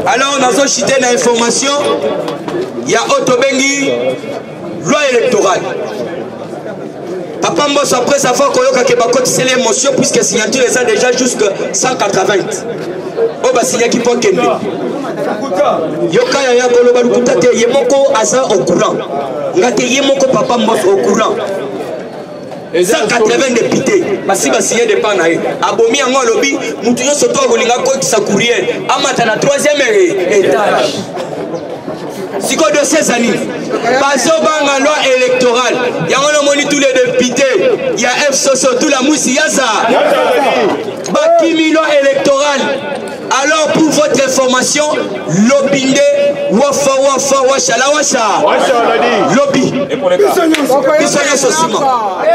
Alors on a zochité na information ya otobengi loi électorale. Papa Mbos après ça faut koyoka ke bakoti c'est l'émotion puisque signature est déjà jusque 180. O ba signa ki pokende. Yoka ya koloba lukuta te yemoko asa au courant. Ngate yemoko papa Mbos au courant. 180 députés. Basi ba signé de panae. Abomi yango lobi mutu yo soto akolinga ko sa courrier. Amata na 3e étage. Siko de ces années, passons à la loi électorale. Il y a un tous les députés. Il y a FSOSO, tout la moussi, il y a ça. Bakimi loi électorale. Alors pour votre information, Lobinde, Wafa, Washala, Washa. Lobby. Il y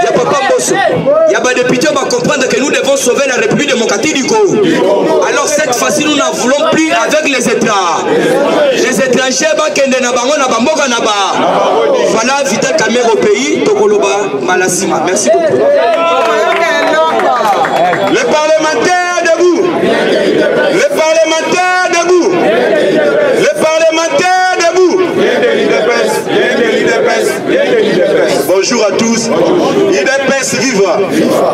a Papa Bosso. Il y a des députés qui vont comprendre que nous devons sauver la République démocratique du Congo. Alors cette fois-ci, nous n'en voulons plus avec les étrangers. Les étrangers, voilà, Vital Kamer au pays, Tokoloba, Malassima. Merci beaucoup. Les parlementaires debout. Les parlementaires debout. Les parlementaires debout. Bonjour à tous. IDPS viva.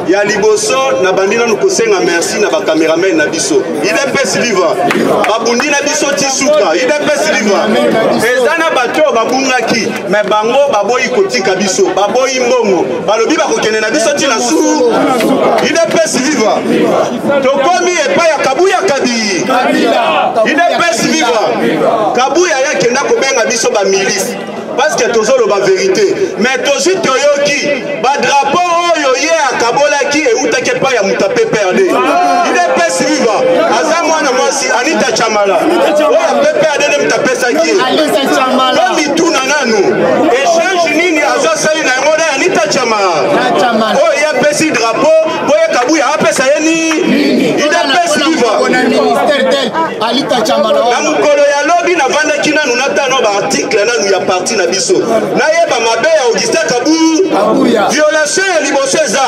Ya liboso na bandina nous kosenga merci na ba cameraman na biso. IDPS viva. Babundi na biso tisuka. IDPS viva. Ezana bato babungaki mais bango baboyi kotika biso. Baboyi mbongo. Balobi bakokene na biso tina su. IDPS viva. Tokomi epa ya Kabuya Kabi. IDPS viva. Kabuya ya kenda kobenga biso ba milice. Parce que toujours la vérité. Mais toujours toyoki, ba drapeau oyo ye akabola ki e utake pa ya mutape perdé. Il est pèse viva. Azamwa na mwasi Anita Chamala. Oya pepe adene mutape saki. Anita Chamala. Komi tuna nanu. Échange nini azosali na ngoda Anita Chamala. Oya pèse drapeau, boya Kabuya apesa yeni. Il est pèse viva. On a ministère tel Anita Chamala. Na mukolo ya lobi na vanda kina nunata no ba article nanu ya parti na biso na yeba mabe ya Augustin Kabuya violation ya liboso eza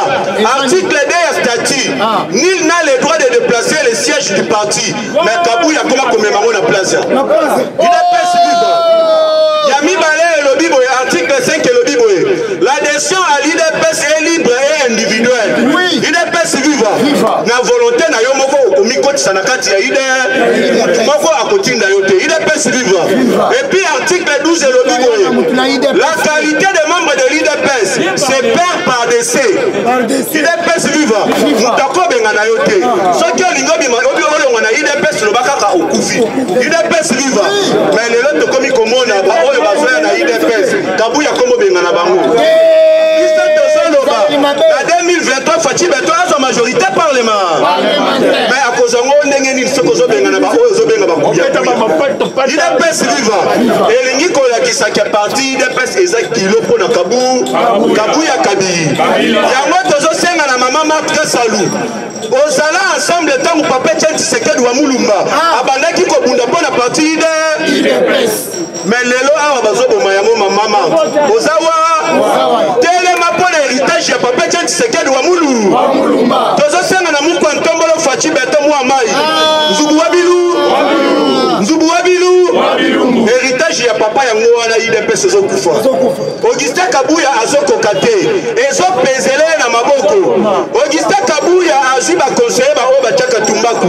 article 2 ya statut nul n'a le droit de déplacer le siège du parti mais Kabuya comment commémorer la place il est pèse libre ya mibale elobi boye article 5 elobi boye l'adhésion à l'IDPS est libre et individuelle il est pèse vivre na volonté na yo moko komikoti okokisa na kati ya ide mutu moko akotinda yo te IDPS vive. Et puis article 12 elobi boye la qualité des membres de l'IDPS c'est père par décès. IDPS vive mutu akobenga na yo te soki olingi olonga na IDPS loba kaka okufi IDPS vive. Mais lelo tokomi komona oyo bazoya na IDPS kabuya komobenga na bango na 2023 Fachi Beto a sa majorité parlement. Mais à cause de moi, on est ce que IDPS vivant. Et les Nicolas qui s'est parti, IDPS Ezek Kilo pour la Kabou ya Kabi. Il y a moi tous aux cinq à la maman Marc Salou. Ozala ensemble temps où papa tient Tshisekedi wa Mulumba. Abandaki ko bunda pour la partie IDPS. Mais lelo a bazo bomayamo maman. Ozawa telema pour l'héritage ya papa tient Tshisekedi wa Mulumba. Tous aux cinq à la Mouko Ntombolo Fachi Beto Mouamai. Nzubu Wabilu héritage ya papa ya ngwana IDPS ezokufa. Augustin Kabuya azokokate ezopezele na maboko. Augustin Kabuya azwi ba conseiller ba oba chaka tumbaku.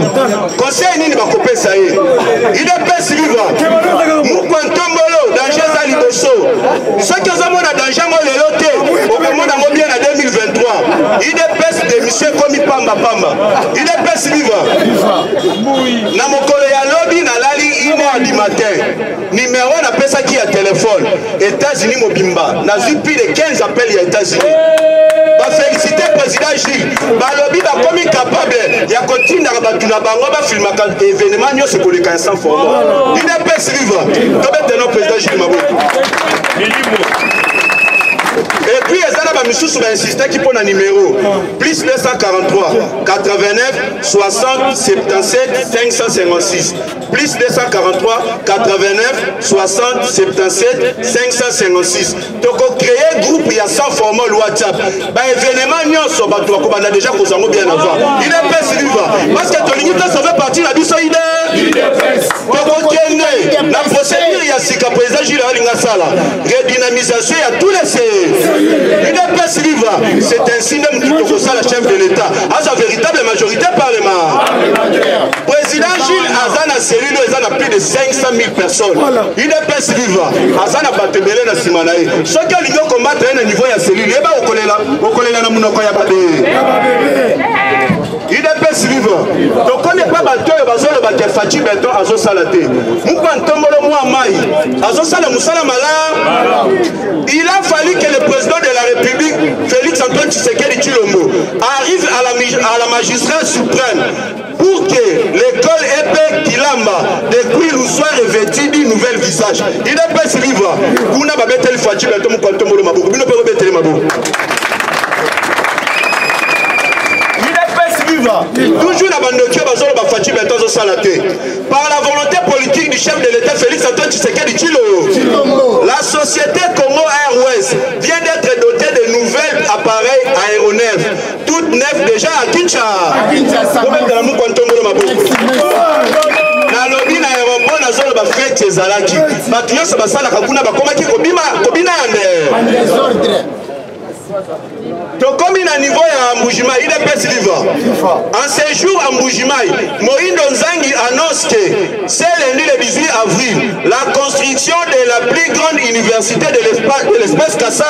Conseil nini bakopesa ye? IDPS viva. Mukwantombolo danger za liboso. Soki ozomona danger mo lelo te, okomona mo bien na 2023. IDPS démission komi pamba. IDPS viva. Na mokolo ya lobby na lali 1h du matin. Numéro na pesa qui a téléphone. États-Unis mobimba. Na plus de 15 appels à États-Unis. Ba féliciter président Gilles. Ba lobby ba komi capable ya continue na batuna bango ba filmaka événement nyo se koleka sans format. IDPS viva. Tobete no président Gilles Maboko. Et puis, les Misusu va insister qui prend un numéro plus 243 89 60 77 556 plus 243 89 60 77 556. Donc, créer groupe, il y a 100 formats WhatsApp. Événement, on a déjà causé bien avant. Il est pas vivant. Parce que ton unité, ça fait partie de la mission idée. La procédure, il y a ce que le président Gilles Alingasala. Redynamisation, il y a tous les IDPS vivant. C'est un signe de la chef de l'État. À sa véritable majorité parlement. Président Gilles Azana cellule, il y a plus de 500 000 personnes. IDPS vivant. Azana Batebele na Simanae. Ce qui a l'union combattre un niveau de cellule, il y a au Kolela na Mounoko Yabade. IDPS vivant. Donc on n'est pas battu, le Fachi Beto Azo Salate. Moukwantombolo Mouamai. Azo Sala Moussala Mala. Il a fallu que le président de la République, Félix Antoine Tshisekedi Tshilombo, arrive à la magistrature suprême pour que l'école épée Kilamba depuis nous soit revêtue d'un nouvel visage. IDPS vivant. Kuna Babetel Fachi Beto Moukwantombolo Mabou. Bino Pero Betel Mabou. Toujours la bande de Fachi Beto Salate. Par la volonté politique du chef de l'État Félix Antoine Tshisekedi Tshilombo, la société Congo Airways vient d'être dotée de nouvelles appareils aéronefs, toutes neuves déjà à Kinshasa. Na lobi na aéroport na zone ba fête ezalaki. Bato nyonso basala kakuna bakomaki kobina yande. Donc comme il a un niveau à Mboujima, il est pas vivant. En séjour à Mboujima, Moïndo Nzangi annonce que c'est lundi le 18 avril, la construction de la plus grande université de l'espace Kassa,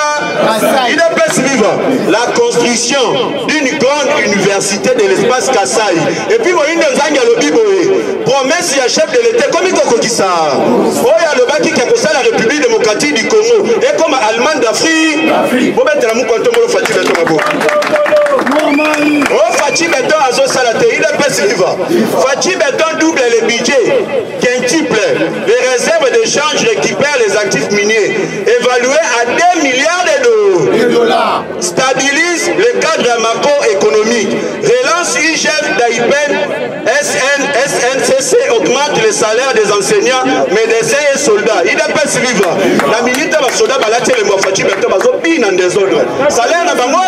il est pas vivant. La construction d'une grande université de l'espace Kassai. Et puis Moïndo Nzangi a le Biboé. Promesse à chef de l'État, comme il faut qu'il ça. Oh, il y a le baki qui a posé la République démocratique du Congo. Et comme Allemagne d'Afrique, vous mettez la mou quand on Fachi Beto Mabo. Oh, Fachi Beto Azo Salate, il est pas vivant. Fachi Beto double le budget, quintuple. Les réserves d'échange récupèrent les actifs miniers, évalués à 2 milliards de dollars. Stabilise le cadre macroéconomique. Relance IGF d'Aïpen, SNCC augmente les salaires des enseignants, médecins et soldats. Il est pas vivant. La militaire va soldat balater les mois Fachi Beto Bazo bin en désordre. Salaire n'a pas moi,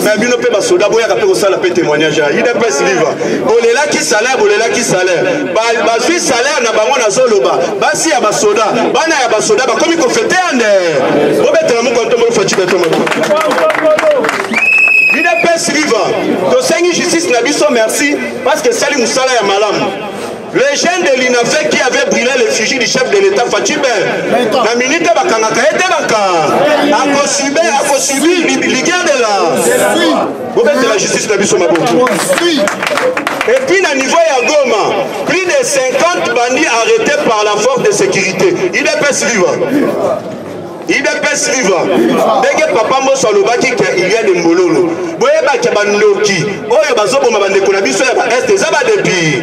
mais bien peut basoda boya kapeko sala pe témoignage. Il est pas vivant. Bolela qui salaire. Bazui salaire na bango na zoloba. Basi ya basoda, bana ya basoda ba komi ko fete ande. Bobetela mu konto mo Fachi Beto Mabo. Il est pas vivant. tosengi justice na biso merci parce que sali musala ya malamu. Les jeunes de l'INAFEC qui avaient brûlé l'effigie du chef de l'État Fatou Ben, la minute bakangaka ete baka a subi l'iguerre de la justice na biso maboko. Et puis à niveau ya Goma, plus de 50 bandits arrêtés par la force de sécurité. Il est pas suivant. Il est pas suivant. Dès que papa Mosso Lobaki qu'il y a des mololo. Boyeba Kabandoki. Oyo bazobo mabandeko na biso ya ba est ça va depuis.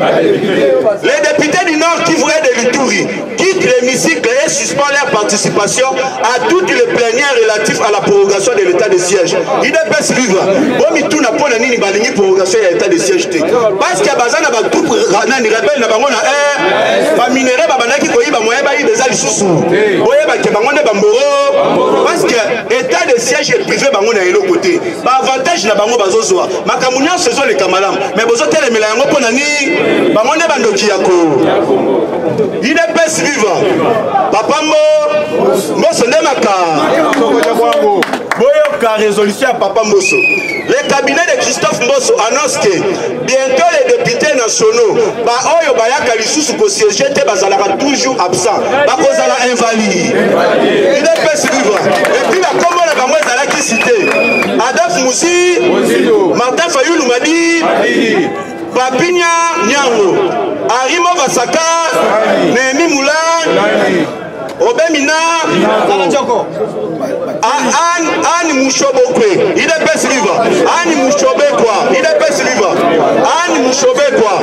Les députés du Nord qui voulaient de l'Ituri quittent l'hémicycle et suspendent leur participation à toutes les plénières relatives à la prorogation de l'état de siège. Il est pas suivant. Bomi tout n'a pas nini balingi prorogation de l'état de siège. Parce qu'il y a bazana ba tout nani rebelle na bango na ba minéré ba banaki ko yiba moyeba yi des alisusu. Boyeba ke bango ne bamboro parce que l'état de siège est privé bango na elo côté. Ba avantage na bango bazozwa. Makamunya saison les kamalam. Mais bozo telemela yango pona ni bango ne bandoki yako. Il est pas vivant. Papa Mosso Nemaka. Boyoka résolution à Papa Mosso. Le cabinet de Christophe Mosso annonce que bientôt les députés nationaux, Oyo Bayaka Lisusu ko siéger te bazalaka toujours absent. Bakozala invalide. Il est pas vivant. Et puis la comment la bango ezalaki cité. Adolphe Moussi, Martin Fayulu Madi, Papinya Nyango, Arimo Vasaka, Nehemi Moulin, Obemina, Anne Mouchobokwe, il est pas vivant. Anne Mouchobekwa, il est pas vivant. Anne Mouchobekwa,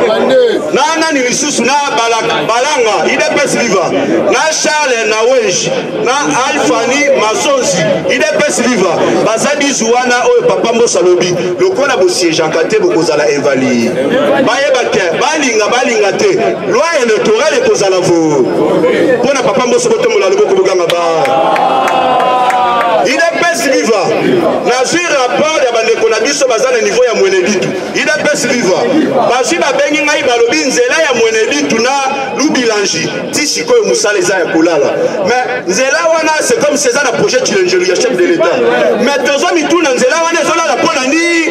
Nana Nilisusu na Balanga, il est pas vivant. Na Charles Nawej, na Alfani Masonzi, il est pas vivant. Bazadi Zouana, oh Papa Mosalobi, le quoi la bossier, Jean Kate, Bokozala invalide. Bayebake, Balinga te, loi électorale et Kozala vous. Pour na Papa Mosalobi, il est pas vivant. Nazui rapport de bandeko na biso bazana niveau ya Mweneditu. Il est pas vivant. Bazi ba bengi ngai balobi nzela ya Mweneditu na Lubilanji. Ti sikoyo musala eza ya kolala. Mais nzela wana c'est comme César na projet Chilengelu ya chef de l'État. Mais tozo mituna nzela wana ezola la pona ni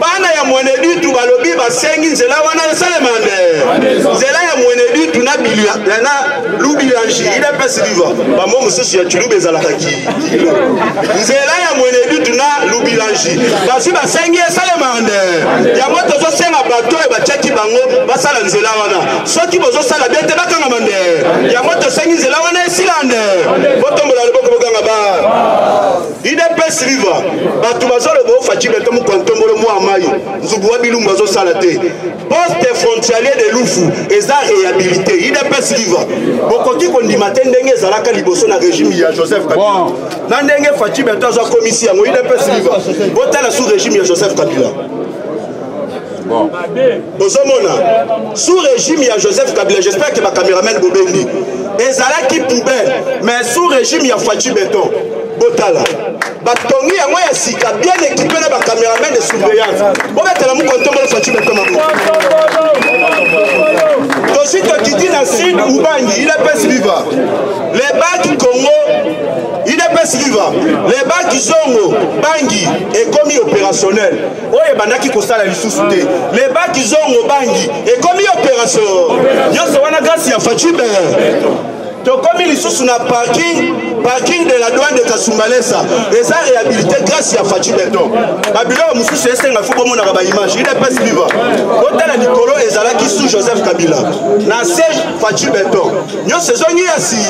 bana ya Mweneditu balobi basengi nzela wana esalemande. Nzela ya Mweneditu na bilia na Lubilanji. Il est pas vivant. Ba mo mususu ya Chilube ezalakaki. Nzela ya Mweneditu na Lubilanji. Basi basengi esalemande. Ya moto zo senga bato e bachaki bango basala nzela wana. Soki bozo sala bete bakanga mande. Ya moto sengi nzela wana esilande. Botombola leboko bokanga ba. Il est pas vivant. Bato bazolo bo fachi beto mu kontombolo mu amayi. Nzubu wa bilumba zo sala te. Poste frontalier de Lufu eza réhabilité. Il est pas vivant. Bokoki kondima ndenge ezalaka liboso na régime ya Joseph Kabila. Na ndenge fachi beto zo komisi yango il est pas vivant. Botala sous régime ya Joseph Kabila. Bon. Sous régime, il y a Joseph Kabila. J'espère que ma caméraman Bobendi. Ezala qui poubelle. Mais sous régime, il y a Fatou Béton. Botala. Batongi ya moya sika bien équipé na ba caméraman de surveillance. Bon betala mu kontombo Fatou Béton mabo. Tosito kiti na Sud Ubangi, il est pas vivant. Les bacs Congo, il est pas vivant. Les bacs Zongo, Bangi est commis opérationnel. Oye bandaki kosala lisusu te. Les bacs Zongo Bangi est commis opérationnel. Yo se wana grâce ya Fatou Béton. Donc comme il sous na parking de la douane de Kasumbalesa, et ça réhabilité grâce à Fatou Béton. Babylon Moussou c'est un fou bon na ba image, il est pas vivant. Otala Nicolo ezala qui sous Joseph Kabila. Na siège Fatou Béton. Nyo saison ni asi.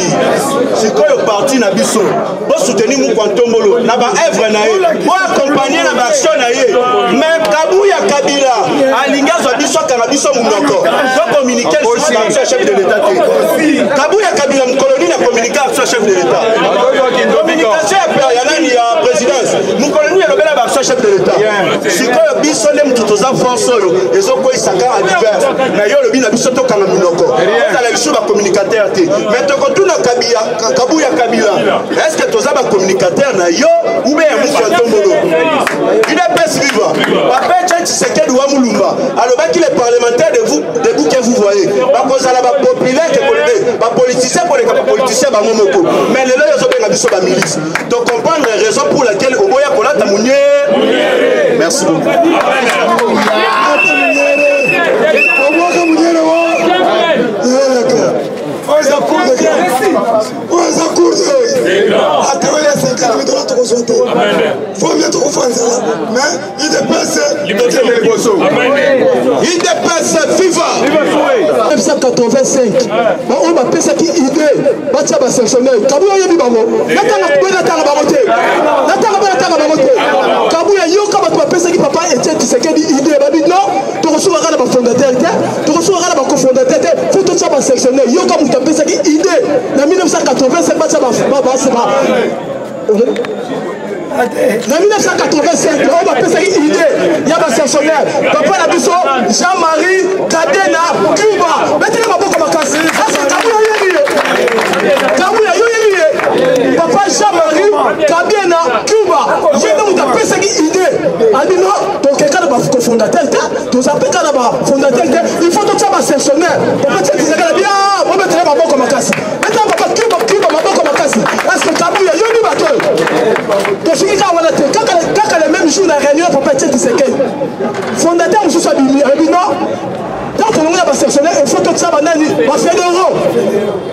C'est quoi le parti na biso? Pour soutenir mon Kwantombolo, na ba œuvre na ye. Pour accompagner na ba action na ye. Mais Kabuya Kabila, alinga zo biso kana biso munoko. Donc communiquer sur le chef de l'État. Kabuya Kabila Mkoloni na communiquer sur chef de l'État. Communication ya nani ya présidence. Mkoloni ya lobela ba chef de l'État. Sikoyo biso nem tutoza force oyo ezoko isaka a divers. Na yo lobi na biso to kanga minoko. Ozala biso ba communicateur te. Mais to kotuna Kabuya Kabila. Est-ce que toza ba communicateur na yo ou bien Moussa Tombolo? Il est pas vivant. Papa Tshisekedi wa Mulumba. Alobaki les parlementaires de vous que vous voyez. Ba kozala ba populaire que ba politicien pour les politiciens bamomoko. Mais les lois ont biso ba milice. Donc comprendre les raisons pour lesquelles Oboya Kolata Mounier. Merci beaucoup. biso te faut mieux tokofanza mais IDPS IDPS viva 1985 on bapesaki idée batia basanctionnaire kabuya oyebi bango natanga bango te kabuya yoka bato bapesaki papa Etienne Tshisekedi idée babi non tokosuka na bafondateur te tokosuka na bacofondateur te faut totia basanctionnaire yoka moto apesaki idée na 1985 batia na 1985 on va penser une idée il y a un sanctionnaire papa la biso Jean-Marie Kadena Cuba mettez ma boca makasi papa Jean-Marie Kadena Cuba j'ai donc ta penser une idée adino donc quelqu'un de fondateur tous appelés quand là fondateur il faut tout ça un sanctionnaire papa tu dis ça bien on mettre ma boca makasi mettez papa Cuba ma boca makasi est-ce que Kabuya yo ni bato kaka le même jour na réunion papa Etienne Tshisekedi fondateur mosusu abimi non tant que on a basanctionnaire il faut que ça banani bafédéraux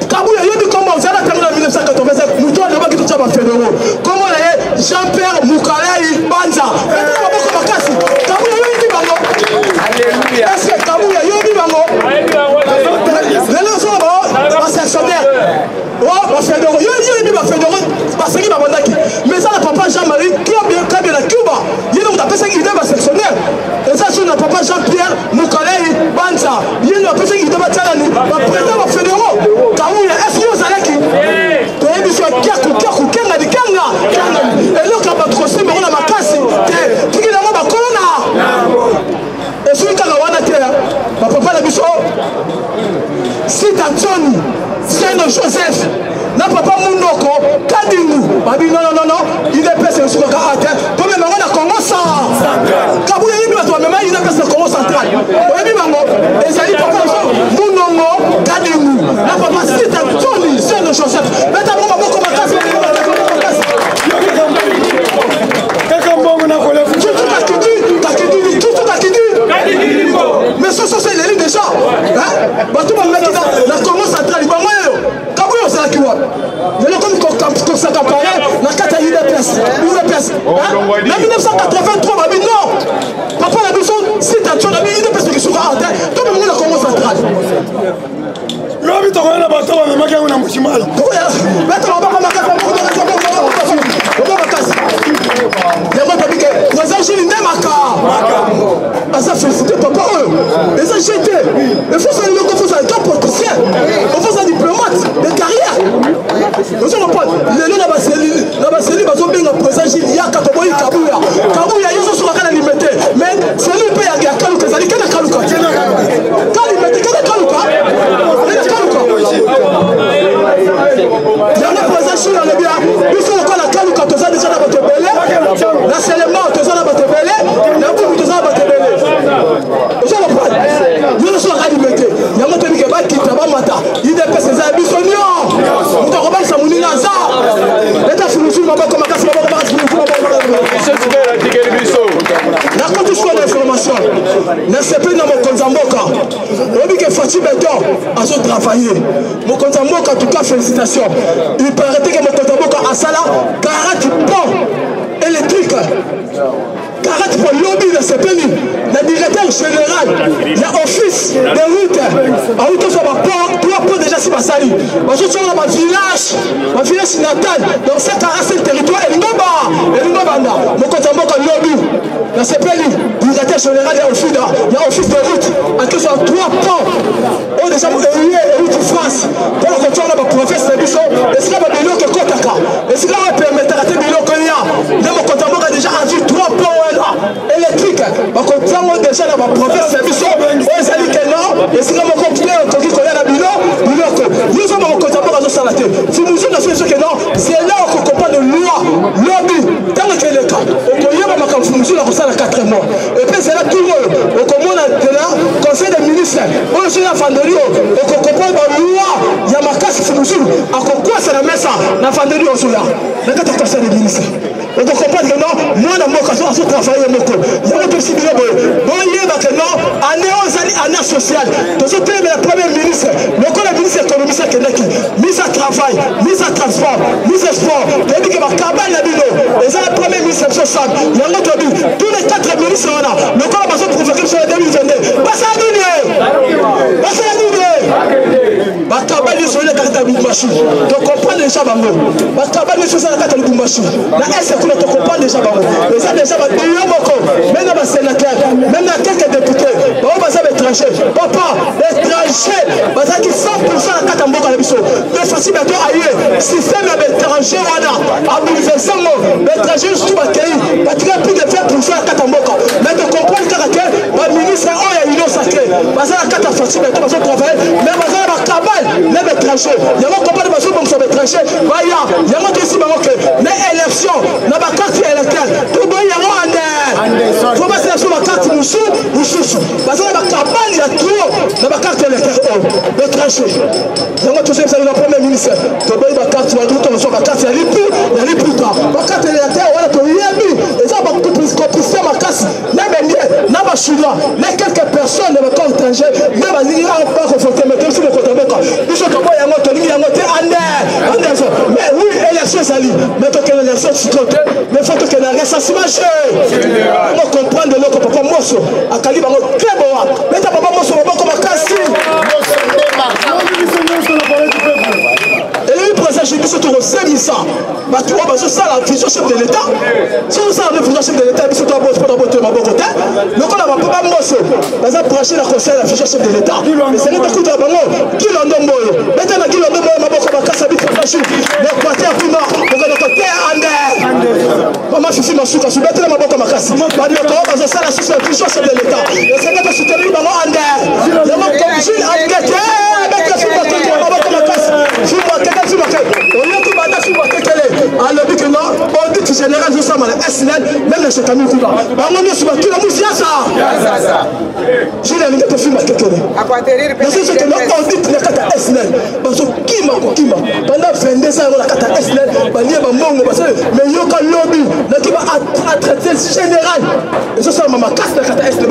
Kabuya yobi comment ozala tango na 1985 mutu alobaki tout ça bafédéraux comment na ye Jean-Pierre Mukalai Banza metela maboko makasi Kabuya yobi bango est-ce que Kabuya yobi bango lelo so basanctionnaire bafédéraux yobi bafédéraux baseki babandaki mais ça le papa Jean-Marie qui a bien la Cuba il donc appelé ça idée basanctionnaire et ça sur le papa Jean-Pierre Mukalai Banza il a appelé ça idée batalani président bafédéraux Kabuya est-ce que vous allez qui toyebi so kiaku kenga di kenga et là quand votre aussi mais on a makasi tiki na ba kolona et sur kanga wana te papa la biso Sita Johnny Saint Joseph na papa Munoko Kadingu babi non il est passé sur le caractère to même on a Congo ça Kabuya yibi bato même il est passé Congo central oyebi bango ezali papa Munoko Kadingu na papa Sita Johnny Saint Joseph beta bomba boko makasi kaka mbongo na kola tout mais ça c'est l'élu déjà hein bato ba meki na Congo central bango yo Kabuya ça qui wa mais comme qu'on s'accaparait la carte à UDPS na 1983 babi non papa la biso c'est un tchon na UDPS qui sera en terre tout le monde na Congo central lobi to na bato ba maki na mushimali beta ba ba makasa yango tabi ke président Jules Ndemaka asa félicité papa eux les acheté il faut ça le faut ça un politicien il faut ça diplomate de carrière nous sommes pas les na baseli bazo benga président Jules Yaka to boyi Kabuya yoso sur la limité mais c'est lui paye ya kaluka zali kana kaluka limité kana kaluka yango président Jules le bien il faut qu'on la kaluka to za déjà na bato belé na seulement to za na bato belé na bubu to za na bato belé nous sommes pas nous sommes limité yango to bike ba kita ba mata IDPS za bisonio mutako ba samuni na za leta fulusu mabako makasi mabako na kotu sur l'information na sepe na mokonza mboka obi ke Fatou Beton a so travailler mokonza mboka en tout cas félicitations il paraît que mokonza mboka a sala 40 ponts électriques 40 pour lobby de ce pays, le directeur général, l'office de route, à route sur ma porte, 3 points déjà si ma sali. Moi je suis dans ma village natal, donc c'est un territoire, et Lingobanda, mon côté mon lobby, dans ce pays, directeur général, il y a office de route, à qui sont 3 points, on déjà route France, pour le contrôle de ma province de Bissau, et c'est là ma bilot que Kotaka, et c'est là où on permet à bilot qu'il y a, mon côté mon déjà a vu 3 points. Électrique, parce que déjà dans ma province, c'est Bissau, on s'est dit que non, et c'est là mon compte, qui connaît la bilot, nous sommes en compte à salaté. Si nous sommes dans ce que non, c'est là qu'on comprend de loi, lobby, dans le cas, on connaît ma confusion dans la 4 mois. Et puis c'est là tout le monde, on comprend là, conseil des ministres, on est la Fanderie, on comprend la loi, il y a ma casse qui nous joue, à quoi c'est la messe, la Fanderie, on joue là, le 4 conseil des ministres. On comprend que non, moi dans mon cas, je suis travaillé mon corps. Il y a un peu si bien bon, il y a que non, année sociale. Donc je paye le premier ministre, le ministre économique qui mise à travail, mise à transport, mise à sport. Et puis que ma cabane la bilo, et ça ensemble. Tous les 4 ministres, le corps va se provoquer sur la 2022. Passe à Bakabali sur la carte de Lubumbashi. Tu comprends déjà Bango. Bakabali sur la carte de Lubumbashi. La S tu comprends déjà Bango. Les gens déjà même dans sénateur, même dans quelques députés. On va ça étranger. Papa, l'étranger, parce qu'il 100% la carte en Boka Biso. Mais facile à toi ailleurs. Système étranger voilà. À bouleversant l'étranger je trouve accueilli. Parce qu'il y a plus de 20% la carte en Boka. Mais tu comprends le caractère. Le ministre oh il y a une sacrée. Parce que la carte facile à toi parce qu'on travaille. Mais parce que la cabale même étranger. Il y a mon compagnie parce qu'on soit étranger. Voilà. Il y a mon aussi Maroc. Les élections, na ba carte électorale. Tout bon il y a mon faut pas se sur la carte Moussou ou Soussou. Parce que la cabale il y a trop na ba carte électorale. Étranger. Il y a mon tout ça le premier ministre. Tout bon la carte va tout sur la carte il y a plus tard. La carte électorale voilà to yebi. Et ça va tout plus compliquer ma casse. Na bien na ba chinois. Mais quelques personnes de corps étranger, mais va dire pas conforter mais comme si le côté mais oui, élection sali. Mais tant que l'élection se compte, mais il faut que la reste marche. On comprend de l'autre papa Mosso. À Calibre, on très beau. Mais ta papa Mosso, on va comme un cassi. Et lui, présent, j'ai dit ce tour au 500. Bah, tu vois, ça, la vision chef de l'État. Si vous savez, la vision chef de l'État, c'est toi, pas de ma côté. Le coup, on va pas Mosso. Dans un prochain, la conseil, la vision chef de l'État. Mais c'est l'État qui doit qui l'en donne moi. Maintenant, qui l'en donne moi, ma boca, ma casse, habite, ma chute. Le côté à plus nord, le côté à André. Maman, je suis ma souka, je suis bête, ma boca, ma casse. Ma boca, on va ça, la vision chef de l'État. Et c'est là que je suis tenu, maman, André. Le monde comme Jules André, avec la souka, ma boca, ma casse. Je suis moi, quelqu'un, je suis moi, quelqu'un. On y a tout, maintenant, je suis moi, quelqu'un. Alors, dit que non, on dit que général, je sens mal, SNL, même les chétamis, tout là. Maman, je suis moi, tout le monde, c'est ça. Jules André, tu fumes à quelqu'un. Mais c'est ce que l'on dit que la carte SNL. Parce que qui m'a pendant 22 ans, la carte SNL, mais il y a un lobby, qui va traiter général. Et ce soir, ma casse la carte SNL,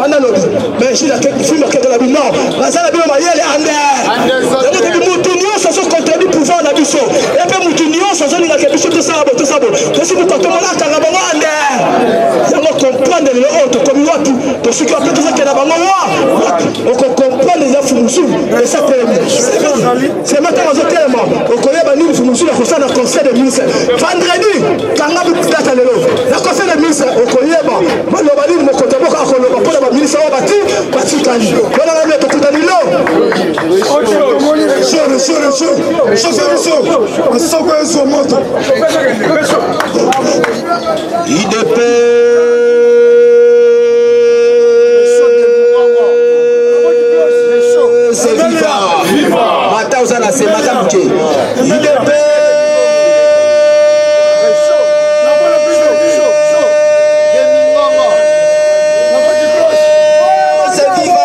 mais je suis là, il fume à quelqu'un. Non, la salle de Maïa, elle est en l'air. Moutounion, ça se contredit le pouvoir de Bisso. Et puis Moutounion, ça se dit que Bisso, tout ça, tout ça. Et si vous comptez mon acte, on comprend les autres, comme nous, tout ce qui a fait tout ça, qui est là-bas, on comprend les Fumoussou. Et ça, c'est maintenant aux tellement. On connaît Banil Fumoussou, la conseil des ministres. Vendredi, quand on a vu la conseil des ministres, on connaît, moi, le Banil, mon côté, pour le ministre, on va bâtir, Kali. On a vu tout à l'îlot. IDP. C'est viva. Mata Ozana, c'est Madame K. IDP. C'est viva.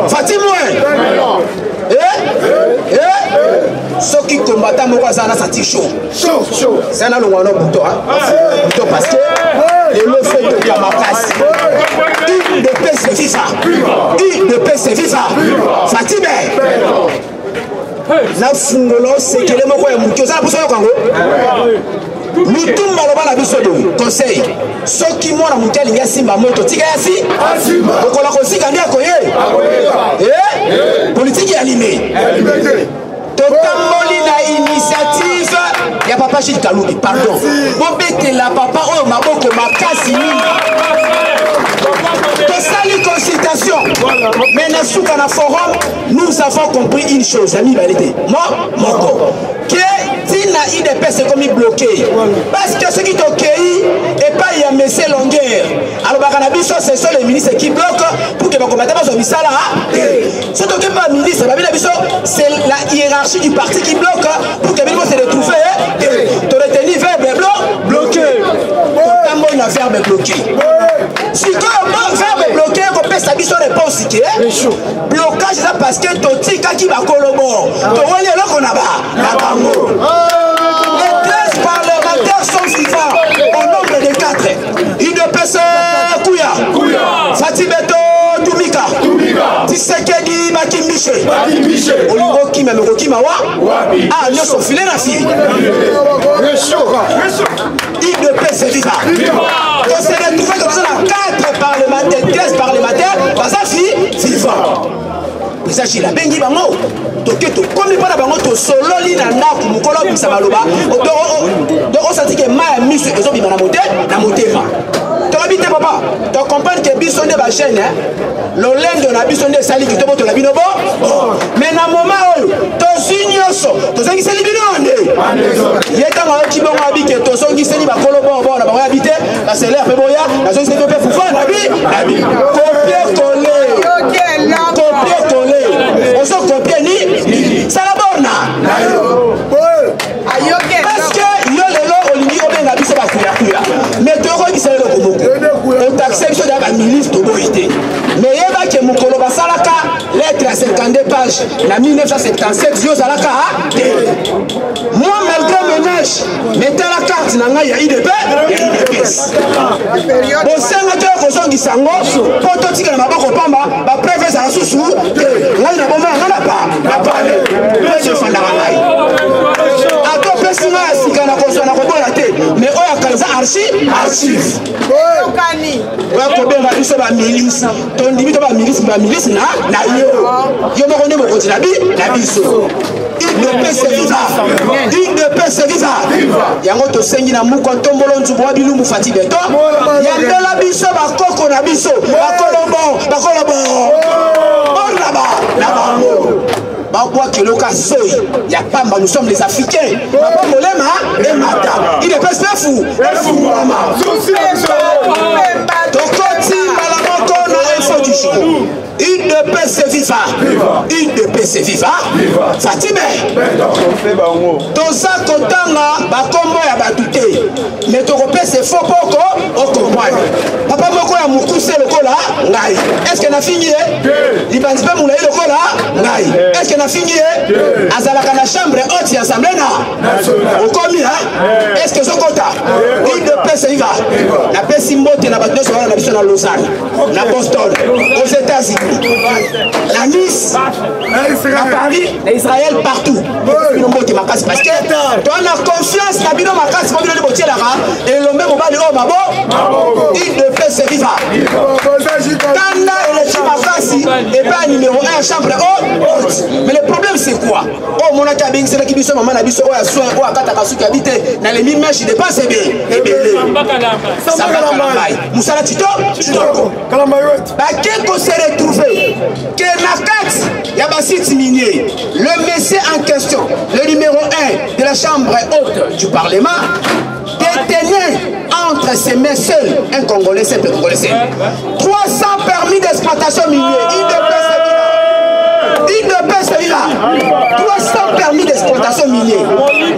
Fatimoué. Ceux qui combattent mon voisin, ça tire chaud. C'est un long bouton. Parce que le fait de Kamakas. Il de paix c'est FIFA. Il de paix c'est FIFA. Fatimé. La fungolo c'est que les mots sont mouillés. Ça la pousse au Congo. Nous tous malobas la biso de conseil. Ceux qui m'ont monté les simba moto tika yasi. Donc on a aussi gagné à Koye. Politique est animée. Totamoli na initiative ya papa Gilles Kaloubi, pardon. Bobete la papa oh maboko makasi nini. Tosali consultation. Mais na souka na forum, nous avons compris une chose, ami validé. Moi, moko. Que Tina IDP c'est comme bloqué. Parce que ceux qui t'ont cueilli et pas y a messé longueur. Alors Bakanabiso c'est seul les ministres qui bloquent pour que Bakomata soit mis ça là. Ce qui pas ministre, c'est la hiérarchie du parti qui bloque pour que Bilbo se retrouve. Tu retenu verbe bloqué. Comment une verbe bloqué? Si tu as un verbe bloqué, on peut s'habiller sur réponse. Blocage, c'est parce que ton tika qui va collaborer. Tu vois les gens qu'on a bas. Les 13 parlementaires sont vivants au nombre de 4. Une de personnes, Kouya, Fatibeto, Tumika, Tisekedi, Bakimbiche, Oligo Kima, Merokimawa, ah, nous sommes filés la fille. Il de UDPS viva. On s'est retrouvé comme ça dans 4 parlementaires, 13 parlementaires, Bazafi vivant. Ça j'ai la bengi bango. Toke to komi pana bango to sololi na ndaku mukolo bisa maloba. Donc on sentit que ma mise ezo bima na motema. Tu habites papa. Tu comprends que biso nde ba chaîne hein. L'olendo na biso nde sali kitobo to la binobo. Mais na moment oyo to sinyoso to zangi sali binonde. Yeta nga ki bongo abike to zongi sali ba kolobo bo na ba habiter ba selaire pe boya na zongi sali pe fufa na bi. Copier coller. Copier coller. On se copie ni ça la borne. Parce que yo lelo olingi obenga biso ba kuya. Mais to ko bisele lo komoko. On t'accepte da ba ministre to boité. Mais yeba ke mukolo basalaka lettre à 52 pages na 1977 yo zalaka moi malgré ménage mettez la carte na ngai ya IDP bon senga to ko zongi sango poto tika na maboko pamba ba préfet za susu ngai na bomba ngana pa je fanda ngai ato presinga sikana ko zona ko bola te mais oya kanza archive ouais ko benga biso ba milice ton dibi to ba milice na yo moko ne moko na biso il ne peut se viva yango to sengi na muko tombolo nzubo wa bilumbu fati beto yandela biso bakoko na biso bakolobo Babois Keloka Soy, il y a pas mal, nous sommes les Africains. Papa Molema et Mata. Il est pas fou. Il ne peut se vivre. Il ne peut se vivre. Fatime. Dans ça, Kotanga, Bakombo ya Batouté. Mais ton repère, c'est faux poko, on comprend. Papa Moko ya Moukousse le kola, ngai. Est-ce qu'elle a fini? Libanzipe Moulaï le kola, ngai. Est-ce qu'elle a fini? Azalaka na chambre haute ya assemblée na. Au commis, hein? Est-ce que Zokota? Il ne peut se vivre. La paix Simbote na Batouté sur la mission à Lausanne, na Boston, aux États-Unis. La Nice, la Paris, l'Israël, partout. Parce que tu as confiance, tu as bien ma casse, et le même moment, il ne peut se vivre. Tanda et le Chimakasi et pas numéro 1 chambre haute. Mais le problème c'est quoi? Oh mon acabing, c'est là qui dit maman nabiso oh à soin oh à Katakasu qui habite dans les 1000 mèches, il dépasse et bien. Ça va Kalambaï. Moussala Tito, Kalambaï. Qu'est-ce qu'on s'est retrouvé? Que la carte, il y a un site minier. Le monsieur en question, le numéro 1 de la chambre haute du Parlement, détenait entre ses mains seuls un Congolais, simple Congolais. 300 permis d'exploitation minier. Il ne peut se vivre. 300 permis d'exploitation minier.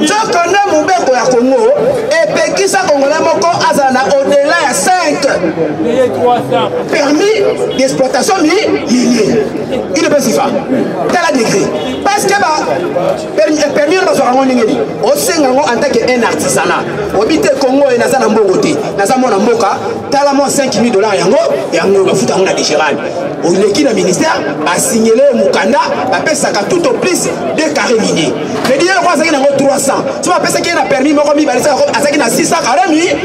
Je connais mon bec au Congo et Pekisa Congolais Moko Azana au-delà à 5 permis d'exploitation minier. Il ne peut se vivre. Tel a décrit. Parce que permis de au Sengango en tant qu'un artisanat. Au Bité Congo et Nazana Mbogoté. Nazama Mboka, talamment $5 000 yango et yango va foutre en déchirage. Au l'équipe du ministère a signalé Mukanda, appelle ça tout au plus 2 carrés miniers. Mais il y a 300. Tu vas penser qu'il y a un permis, mais il y a 600 carrés miniers.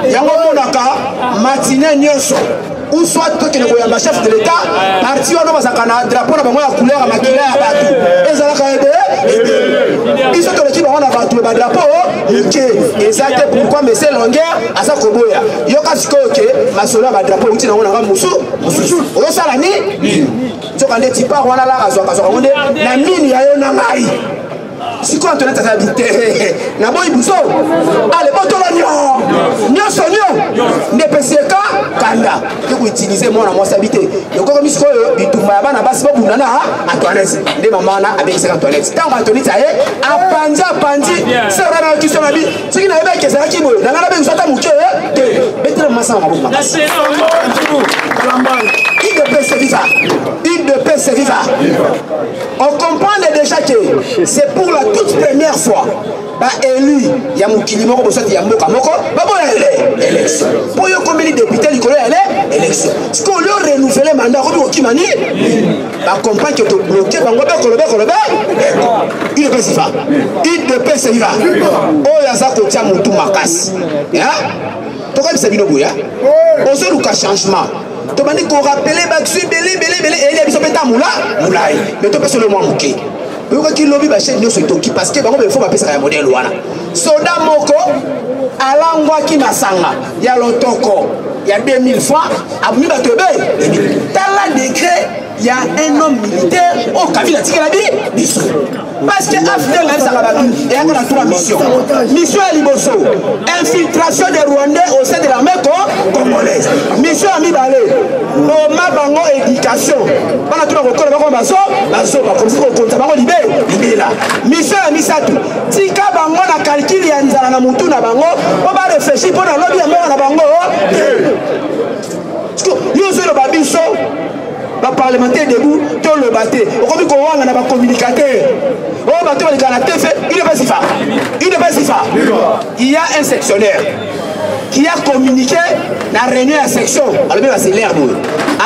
Yango Monaka, matinée Nyonso. Ou soit toi qui es le chef de l'État, parti au nom de la drapeau, la couleur à maquiller à Batou. Et ça a ils sont qui vont avoir tout le drapeau, et ça c'est pourquoi mais c'est longueur à sa koboya. Yokasko ok, ma soeur va drapeau, où tu n'as pas moussou, on s'en a mis. Tu as des types, on a la raison, on est la mine, il y a un maï. Si quoi Antoinette a habité na boy buso allez botolo nyonso ne PCK kanda que utiliser moi na moi habité donc comme si bitumba ya bana basi babunda na Antoinette nde mama na avec Antoinette tant Antoinette aye apandi c'est vraiment qui sont la vie ce qui n'avait pas que ça qui boy na na be usata muke betre masa mabuma il ne peut se vivre. Il ne peut se vivre. On comprend déjà que c'est pour la toute première fois. Bah élu, il y a Moukili Moko, il y a Moka Moko, bah bon, élection. Pour y combien de députés, il y a élection. Ce qu'on lui a renouvelé le mandat, on va comprendre que tu bloqué, il UDPS viva. UDPS viva. Oh yaza kotia mutu makasi. Ya? Toka bisa bino boya. Ozo luka changement. To bandi ko rappeler baksu belé et les biso peta moula moulai. Mais to pesa le moi muke. Yoka ki lobby ba chef nyoso toki parce que bango be faut ba pesa ya modèle wana. Soda moko alangwa ki masanga ya lotoko. Il y a 2000 francs, à Bouni Batobé, dans la décret, il y a un homme militaire au Kavila Tikelabi, parce que After Lem Sarabatu, il y a 3 missions. Mission à Liboso, infiltration des Rwandais au sein de l'armée congolaise. Mission à Mibale, au Mabango éducation. Pendant tout le monde, on va comme si on compte à Bango Libé là. Mission à Misatu, Tika Bango na calcul ya Nzala na Moutou na Bango, on va réfléchir pour la lobby à mort na Bango. Yo le babiso, le parlementaire debout, tout le batté. On a un communicateur. On va tout le il y a un sectionnaire qui a communiqué dans la réunion de la section. Alors, c'est l'air.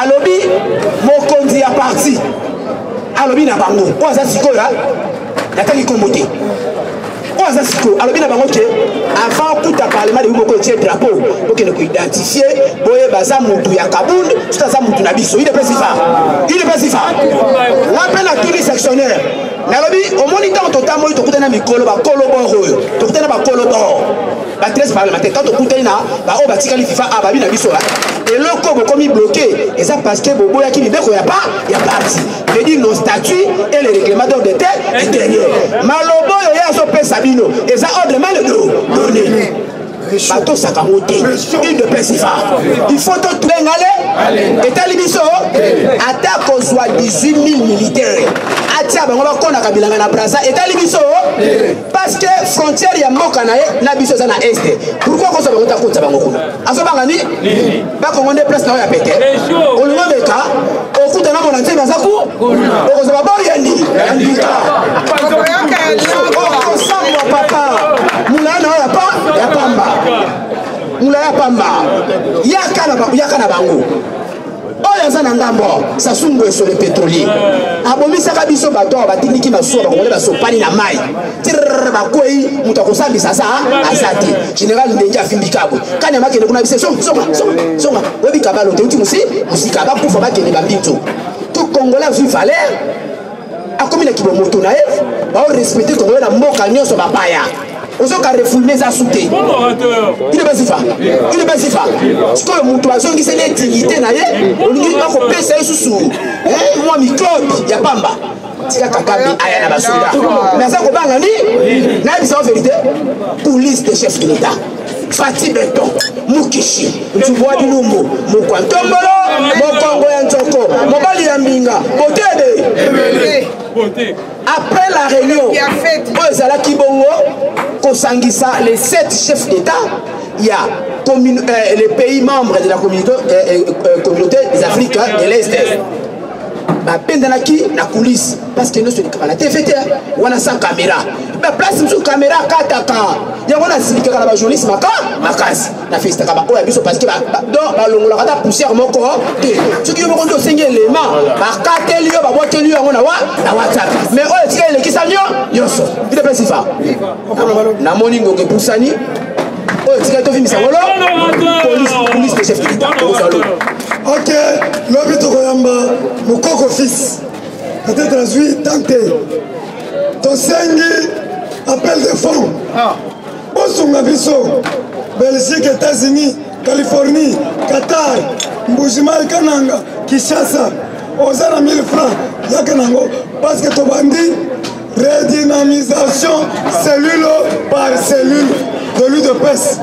Alors, mon conduit à parti. Alors, il y a un bango. On a un psycho là. Il y a un commoté. Alors bien avant tout à parlement de beaucoup de drapeau pour que nous identifier boye baza mutu ya kabund tout ça mutu na biso il est pas si rappel à tous les sectionnaires nalobi au moniteur total moi to kutana mikolo ba kolo boro to kutana ba kolo boro ba 13 parlementaires quand to kutana ba o ba tikali FIFA ababi na biso là et le cobo comme bloqué et ça parce que bobo ya ki bibeko ya parti veut dire nos statuts et les règlements d'ordre intérieur malobo yo ya so pesa bino et ça ordre mal donné bateau sakamote une de pesifa il faut tout aller et talibiso attaque aux 18 000 militaires atia bango bakona kabilanga na Brazza et talibiso parce que frontière ya mboka na biso za na est pourquoi ko so bango ta kotsa bango kuna aso bangani ba kongonde place na ya pete olunga beka okuta na mona nzema za ku ko so babori yandi andika ko samwa papa mulana ya pamba mulaya pamba yakana bango oyo za na ngambo sasungu sur le pétrolier abomisaka biso bato batindiki masuwa bakongole basopani na mai tirr bakwei mutu akosambisa sa azati général ndengi afimbikabwe kani amakende kuna bise songa webika balo te uti musika bakufa bakende bambinzo to kongola vu valeur akomi na kibomoto na ye bao respecter kongola na mboka nyonso bapaya ozo ka refouler za souté il est pas si fa ce que mutu azongisa les dignité na ye olingi ba ko pesa isusu moi microbe ya pamba tika kakabi aya na basoda mais ça ko banga ni na bisa vérité police de chef de l'état Fati Beton Mukishi Ntubwa Bilumbu Mukwantombolo Mokongo ya Ntoko Mobali ya Mbinga Botebe après la réunion Ozala Kibongo Kosangisa les 7 chefs d'État il y a les pays membres de la communauté des Afriques de l'Est bapendanaki na coulisse parce que nous sommes na TVT wana sans caméra ba place sur caméra kataka yango na silika na ba journaliste makasi na festa ka ba oya biso parce que donc ba longola kata poussière moko te ce qui moko ndo sengi élément ba kateli yo ba boteli yango na WhatsApp mais oya tika le kisanyo yoso ide place fa na moningo ke pusani oya tika to vimisa ngolo police de chef de l'État ok, l'homme de Koyamba, mon coco fils, peut-être traduit tenté. Ton sengi appel de fonds. Bonsoir, Bisso, Belgique, États-Unis, Californie, Qatar, Mbujimal, Kananga, Kinshasa, Ozana 1000 francs, Yakanango, parce que ton bandit, redynamisation cellule par cellule de l'UDPS.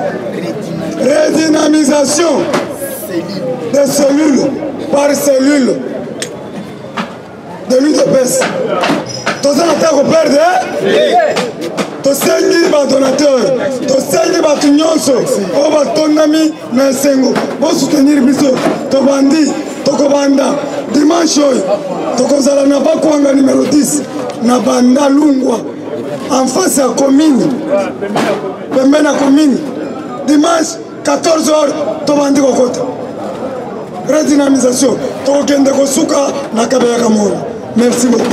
Redynamisation. Des cellules par cellule de l'UDPS. Tous les attaques au père de Tosengi ba donateur, Tosengi ba tunyonso, o ba tonami na sengo. Pour soutenir biso, to bandi, to kobanda. Dimanche, to kozala na bakwanga numéro 10 na banda lungwa en face à commune. Pembena commune. Dimanche 14h to bandi kokota. Redynamisation. Tokende kosuka na kabea kamona. Merci beaucoup.